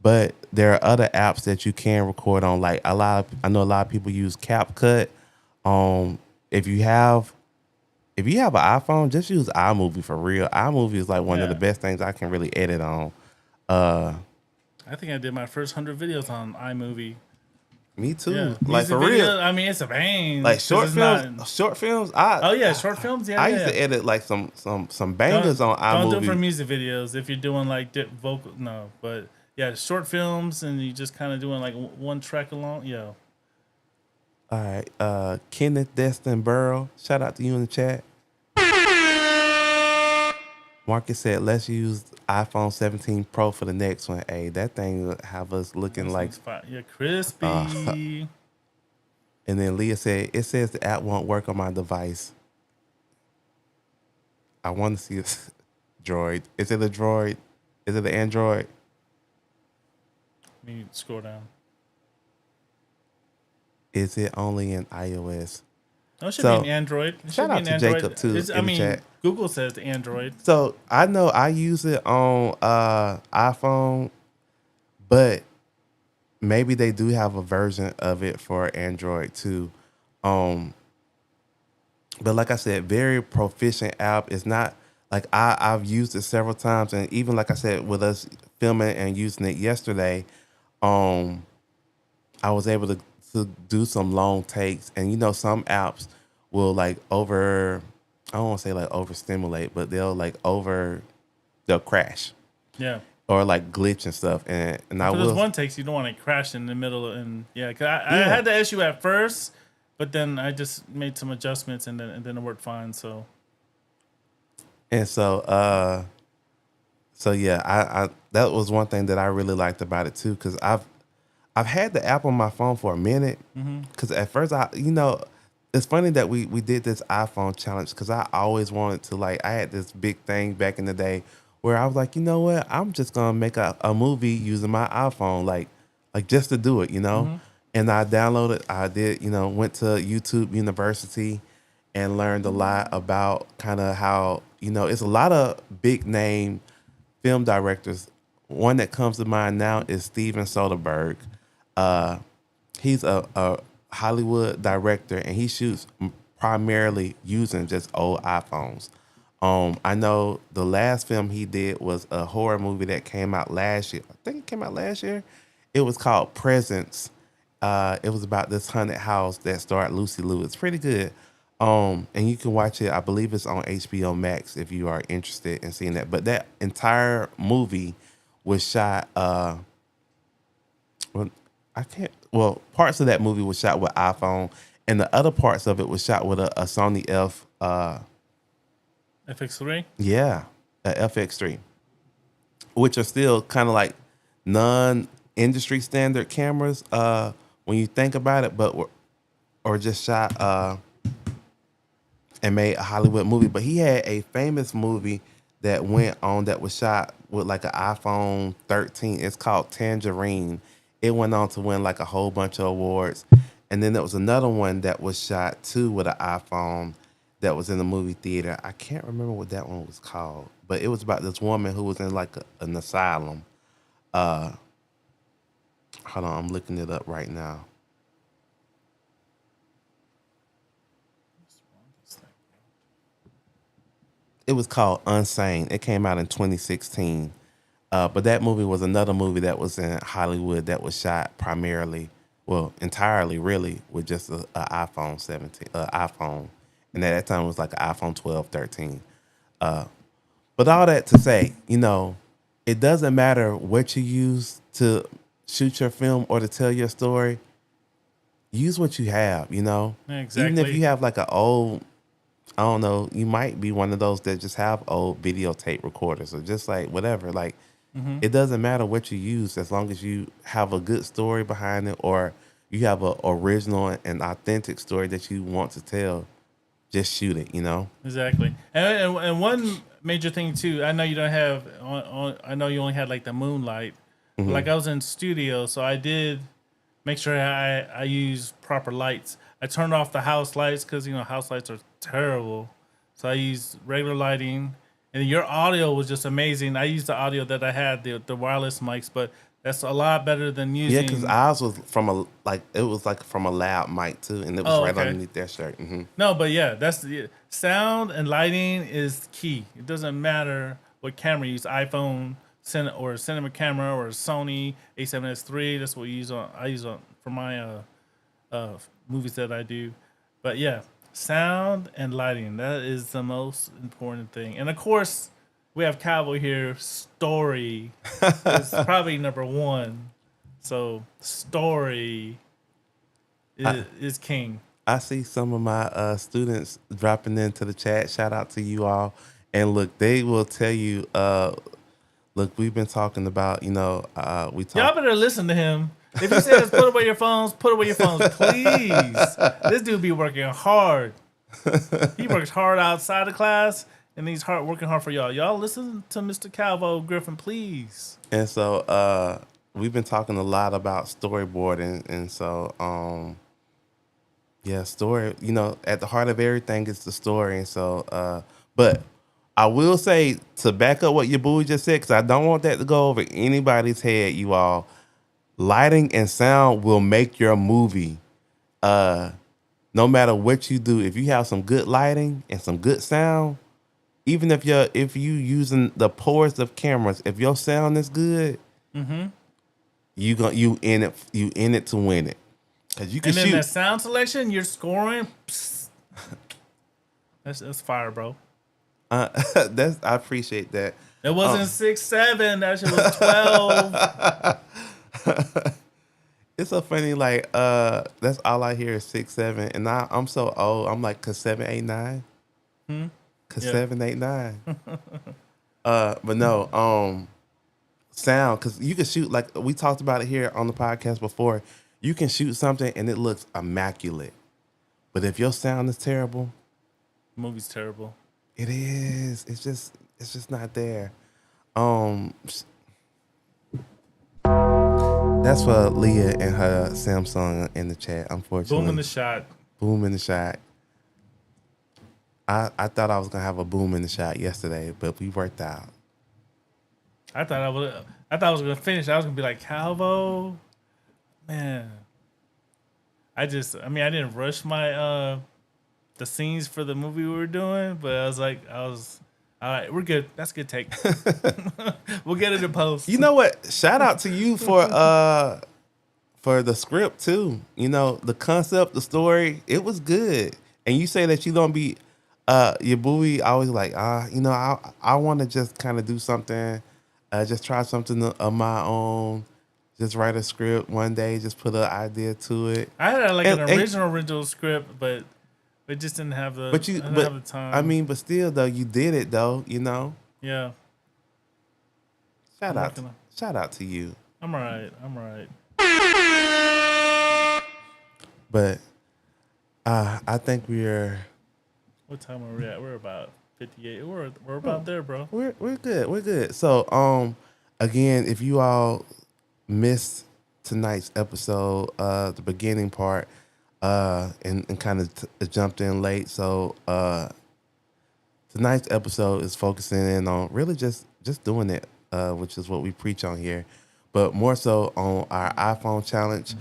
but there are other apps that you can record on. Like I know a lot of people use CapCut. If you have if you have an iPhone, just use iMovie for real. iMovie is like one of Yeah. the best things I can really edit on. I think I did my first 100 videos on iMovie. Me too. Yeah, Like music for video. real. I mean, it's a bang. Like 'cause short it's films. not- Short films. Oh yeah, short films. Yeah, I yeah, used to yeah. edit like some bangers on Don't do it for iMovie. music videos if you're doing like vocal. No, but yeah, short films and you just kind of doing like one track along. Yeah. All right. Kenneth Destin Burrow. Shout out to you in the chat. Marcus said, let's use iPhone 17 Pro for the next one. Hey, that thing will have us looking like. Yeah, crispy. And then Leah said, it says the app won't work on my device. I want to see a Droid. Is it a Droid? Is it an Android? Let me scroll down. Is it only in iOS? No, it should So, be an Android. It shout should be out an to Android. Jacob, too, It's- I in the mean, chat. Google says Android. So I know I use it on iPhone, but maybe they do have a version of it for Android too. But like I said, very proficient app. It's not like I've used it several times, and even like I said, with us filming and using it yesterday, I was able to do some long takes, and you know some apps will like I don't want to say like overstimulate, but they'll crash Yeah. or like glitch and stuff. And I But there's will. one takes you don't want to crash in the middle, and yeah, 'cause I Yeah. had the issue at first, but then I just made some adjustments, and then it worked fine. So And so yeah, I that was one thing that I really liked about it too, because I've had the app on my phone for a minute. Because at first it's funny that we did this iPhone challenge, because I always wanted to, like, I had this big thing back in the day where I was like, you know what, I'm just gonna make a movie using my iPhone, like just to do it, you know. And I went to YouTube University and learned a lot about kind of how, it's a lot of big name film directors. One that comes to mind now is Steven Soderbergh. He's a Hollywood director, and he shoots primarily using just old iPhones. I know the last film he did was a horror movie that came out last year. I think it came out last year. It was called Presence. It was about this haunted house that starred Lucy Liu. It's pretty good. And you can watch it. I believe it's on HBO Max if you are interested in seeing that. But that entire movie was shot. Parts of that movie was shot with iPhone, and the other parts of it was shot with a Sony FX3. a FX3, which are still kind of like non-industry standard cameras when you think about it, but or just shot and made a Hollywood movie. But he had a famous movie that went on that was shot with like an iPhone 13. It's called Tangerine. It went on to win like a whole bunch of awards. And then there was another one that was shot too with an iPhone that was in the movie theater. I can't remember what that one was called, but it was about this woman who was in like an asylum. Hold on, I'm looking it up right now. It was called Unsane. It came out in 2016. But that movie was another movie that was in Hollywood that was shot entirely really with just an iPhone 17, iPhone. And at that time it was like an iPhone 12, 13. But all that to say, it doesn't matter what you use to shoot your film or to tell your story. Use what you have, Yeah, exactly. Even if you have like an old, I don't know, you might be one of those that just have old videotape recorders or just like whatever. Like, it doesn't matter what you use as long as you have a good story behind it or you have an original and authentic story that you want to tell. Just shoot it, Exactly. And one major thing too, I know you don't have I know you only had like the moonlight. But like I was in studio, so I did make sure I use proper lights. I turned off the house lights because house lights are terrible. So I used regular lighting. And your audio was just amazing. I used the audio that I had, the wireless mics, but That's a lot better than Yeah, using. because ours was from a loud mic too, and it was Oh, right okay. underneath their shirt. No, but yeah, that's the sound and lighting is key. It doesn't matter what camera you use, iPhone, or a cinema camera, or a Sony A7S III. That's what we use on. I use on for my movies that I do. But yeah, sound and lighting, that is the most important thing. And of course, we have Cowboy here. Story is probably number one. So story is king. I see some of my students dropping into the chat. Shout out to you all. And look, they will tell you. Look, we've been talking about, we Y'all talk. better listen to him. If he says put away your phones, please. This dude be working hard. He works hard outside of class, and he's working hard for y'all. Y'all listen to Mr. Calvo Griffin, please. And so we've been talking a lot about storyboarding, and so yeah, story. At the heart of everything is the story, and so but I will say, to back up what your boy just said, because I don't want that to go over anybody's head, you all. Lighting and sound will make your movie. No matter what you do, if you have some good lighting and some good sound, even if you using the poorest of cameras, if your sound is good, you in it to win it. Cause you can And then shoot. that sound selection, you're scoring. Psst. That's fire, bro. I appreciate that. It wasn't 6'7". That shit was 12. It's so funny, like that's all I hear is 6'7", and I'm so old. I'm like, cause 7, 8, 9, cause Yeah. 7, 8, 9. But no, sound, cause you can shoot, like we talked about it here on the podcast before. You can shoot something and it looks immaculate, but if your sound is terrible, The movie's terrible. it is. It's just not there. That's for Leah and her Samsung in the chat. Unfortunately, Boom in the shot. Boom in the shot. I thought I was gonna have a boom in the shot yesterday, but we worked out. I thought I was gonna finish. I was gonna be like, Calvo, man. I didn't rush my the scenes for the movie we were doing, but I was all right, we're good. That's a good take. We'll get it in post. You know what? Shout out to you for the script too. The concept, the story, it was good. And you say that you don't be your buoy always like, I want to just kind of do something, just try something of my own, just write a script one day, just put an idea to it. I had And- an original script, but it just didn't have the. But I didn't have the time. I mean, but still though, you did it though. Yeah, Shout I'm out not gonna- shout out to you. I'm all right. I'm all right. But I think we're What time are we at? We're about 58. We're about there, bro. We're good. We're good. So again, if you all missed tonight's episode, the beginning part, and kind of jumped in late. So tonight's episode is focusing in on really just doing it, which is what we preach on here, but more so on our iPhone challenge.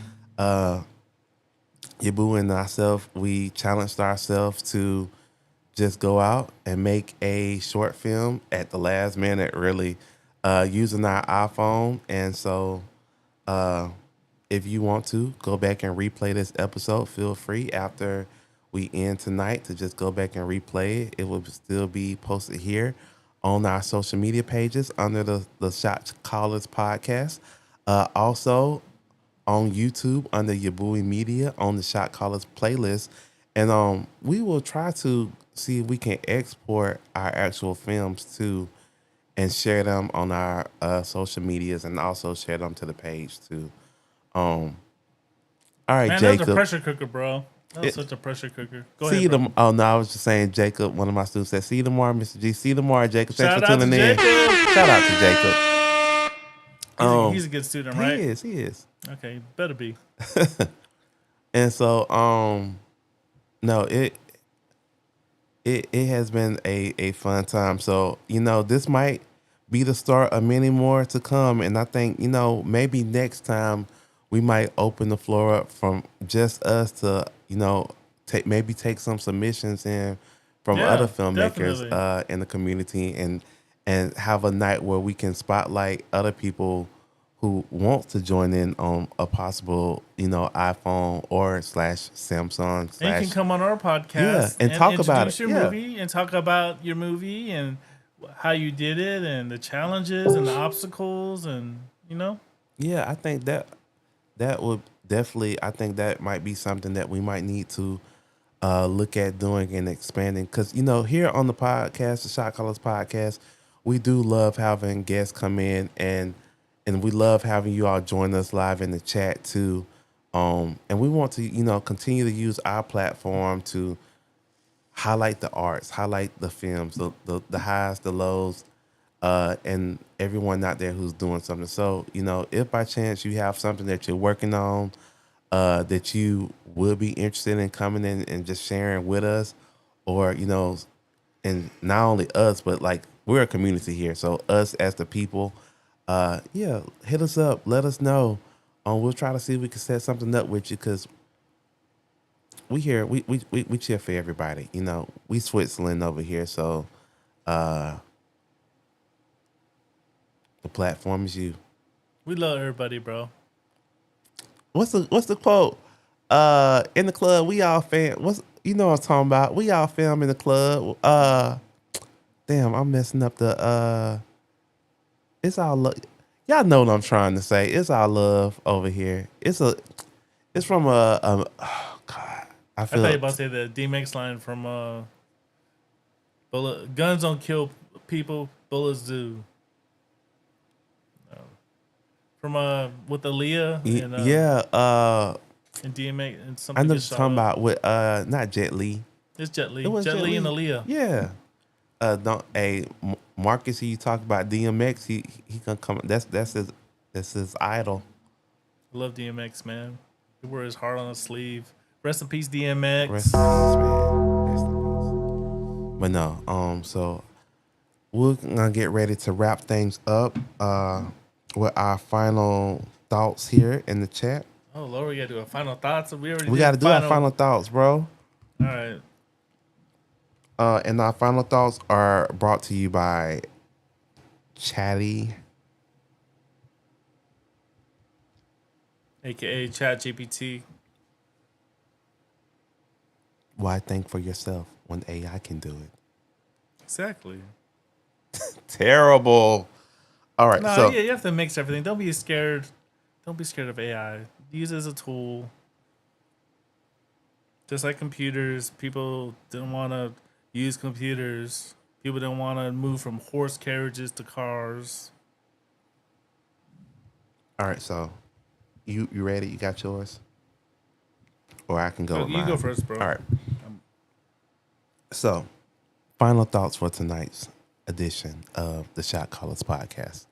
Yabu and myself, we challenged ourselves to just go out and make a short film at the last minute, really, using our iPhone. And so if you want to go back and replay this episode, feel free after we end tonight to just go back and replay it. It will still be posted here on our social media pages under the Shot Callers podcast. Also on YouTube under Yabui Media on the Shot Callers playlist. And we will try to see if we can export our actual films too and share them on our social medias and also share them to the page too. All right, Man, Jacob. that was a pressure cooker, bro. That was such a pressure cooker. Go See ahead, bro. Oh no, I was just saying, Jacob. One of my students said, "See you tomorrow, Mr. G. See you tomorrow, Jacob." Thanks Shout for out to tuning in. Jacob. Shout out to Jacob. He's a good student, right? He is. Okay, better be. And so, no, it has been a fun time. So, this might be the start of many more to come. And I think, maybe next time we might open the floor up from just us to, take some submissions in from Yeah, other filmmakers definitely. in the community and have a night where we can spotlight other people who want to join in on a possible, iPhone or slash Samsung And you slash can come on our yeah, podcast and talk about introduce it. your Yeah. movie and talk about your movie and how you did it and the challenges and the obstacles and Yeah, I think that would definitely. I think that might be something that we might need to look at doing and expanding. Because here on the podcast, the Shot Callers podcast, we do love having guests come in and we love having you all join us live in the chat too. And we want to continue to use our platform to highlight the arts, highlight the films, the highs, the lows, and everyone out there who's doing something. So, if by chance you have something that you're working on, that you would be interested in coming in and just sharing with us, or, and not only us, but like we're a community here. So us as the people, yeah, hit us up, let us know. We'll try to see if we can set something up with you because we here, we cheer for everybody. We Switzerland over here. So, the platform is you. we love everybody, bro. What's the quote? In the club, we all film. What I'm talking about? We all film in the club. Damn, I'm messing up the. It's all love. Y'all know what I'm trying to say. It's all love over here. It's from oh God. I I feel thought you about to say the DMX line from Bullet. Guns don't kill people, bullets do. From with Aaliyah and yeah. and DMX and I something. know gets you're shot talking up. about with not Jet Li. It's Jet Li. It was Jet Li and Aaliyah. Yeah. Don't Marcus. You talk about DMX. He gonna come. That's his idol. I love DMX, man. He wore his heart on his sleeve. Rest in peace, DMX. Rest in peace, man. Rest in peace. But no. So we're gonna get ready to wrap things up. With our final thoughts here in the chat. Oh Lord, we gotta do a final thoughts. We got to do our final thoughts, bro. All right. And our final thoughts are brought to you by Chatty, AKA ChatGPT. why think for yourself when AI can do it? Exactly. Terrible. All right, No, so yeah, you have to mix everything. Don't be scared. Don't be scared of AI. Use it as a tool. Just like computers, people didn't want to use computers. People didn't want to move from horse carriages to cars. all right, so you ready? You got yours, or I can go. with You mine. go first, bro. All right. So, final thoughts for tonight's edition of the Shot Callers podcast.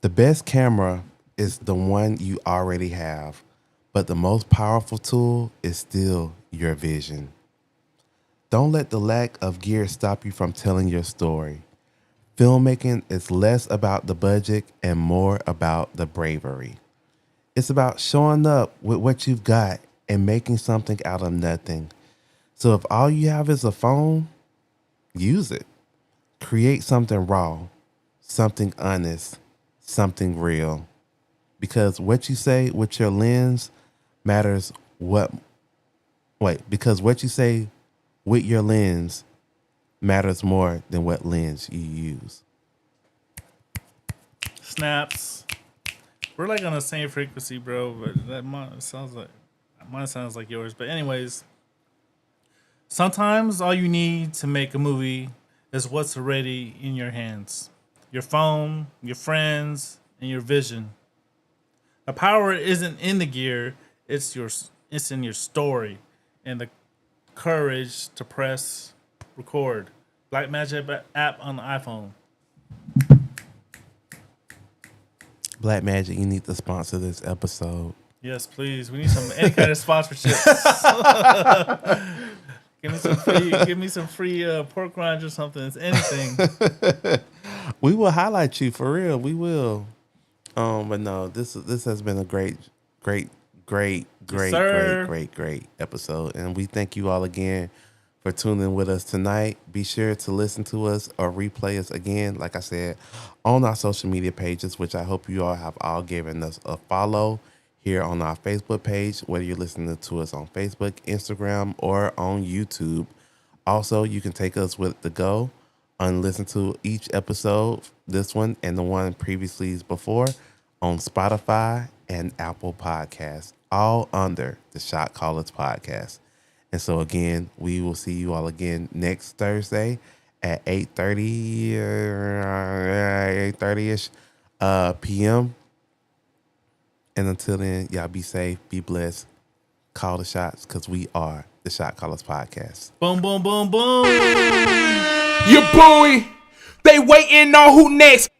The best camera is the one you already have, but the most powerful tool is still your vision. Don't let the lack of gear stop you from telling your story. Filmmaking is less about the budget and more about the bravery. It's about showing up with what you've got and making something out of nothing. So if all you have is a phone, use it. Create something raw, something honest, something real. Because what you say with your lens matters because what you say with your lens matters more than what lens you use. Snaps. We're like on the same frequency, bro. But mine sounds like yours. But anyways, sometimes all you need to make a movie is what's already in your hands: your phone, your friends, and your vision. The power isn't in the gear; it's in your story and the courage to press record. Blackmagic app on the iPhone. Blackmagic, you need to sponsor this episode. Yes, please. We need any kind of sponsorships. Give me some free pork rinds or something. It's anything. We will highlight you for real. We will. But no, this has been a great episode, and we thank you all again for tuning with us tonight. Be sure to listen to us or replay us again, like I said, on our social media pages, which I hope you all have all given us a follow here on our Facebook page, whether you're listening to us on Facebook, Instagram, or on YouTube. Also, you can take us with the go and listen to each episode, this one and the one previously before, on Spotify and Apple Podcasts, all under the Shot Callers Podcast. And so again, we will see you all again next Thursday at 8:30-ish p.m. And until then, y'all be safe, be blessed, call the shots, because we are the Shot Callers Podcast. Boom, boom, boom, boom. Your boy, they waiting on who next.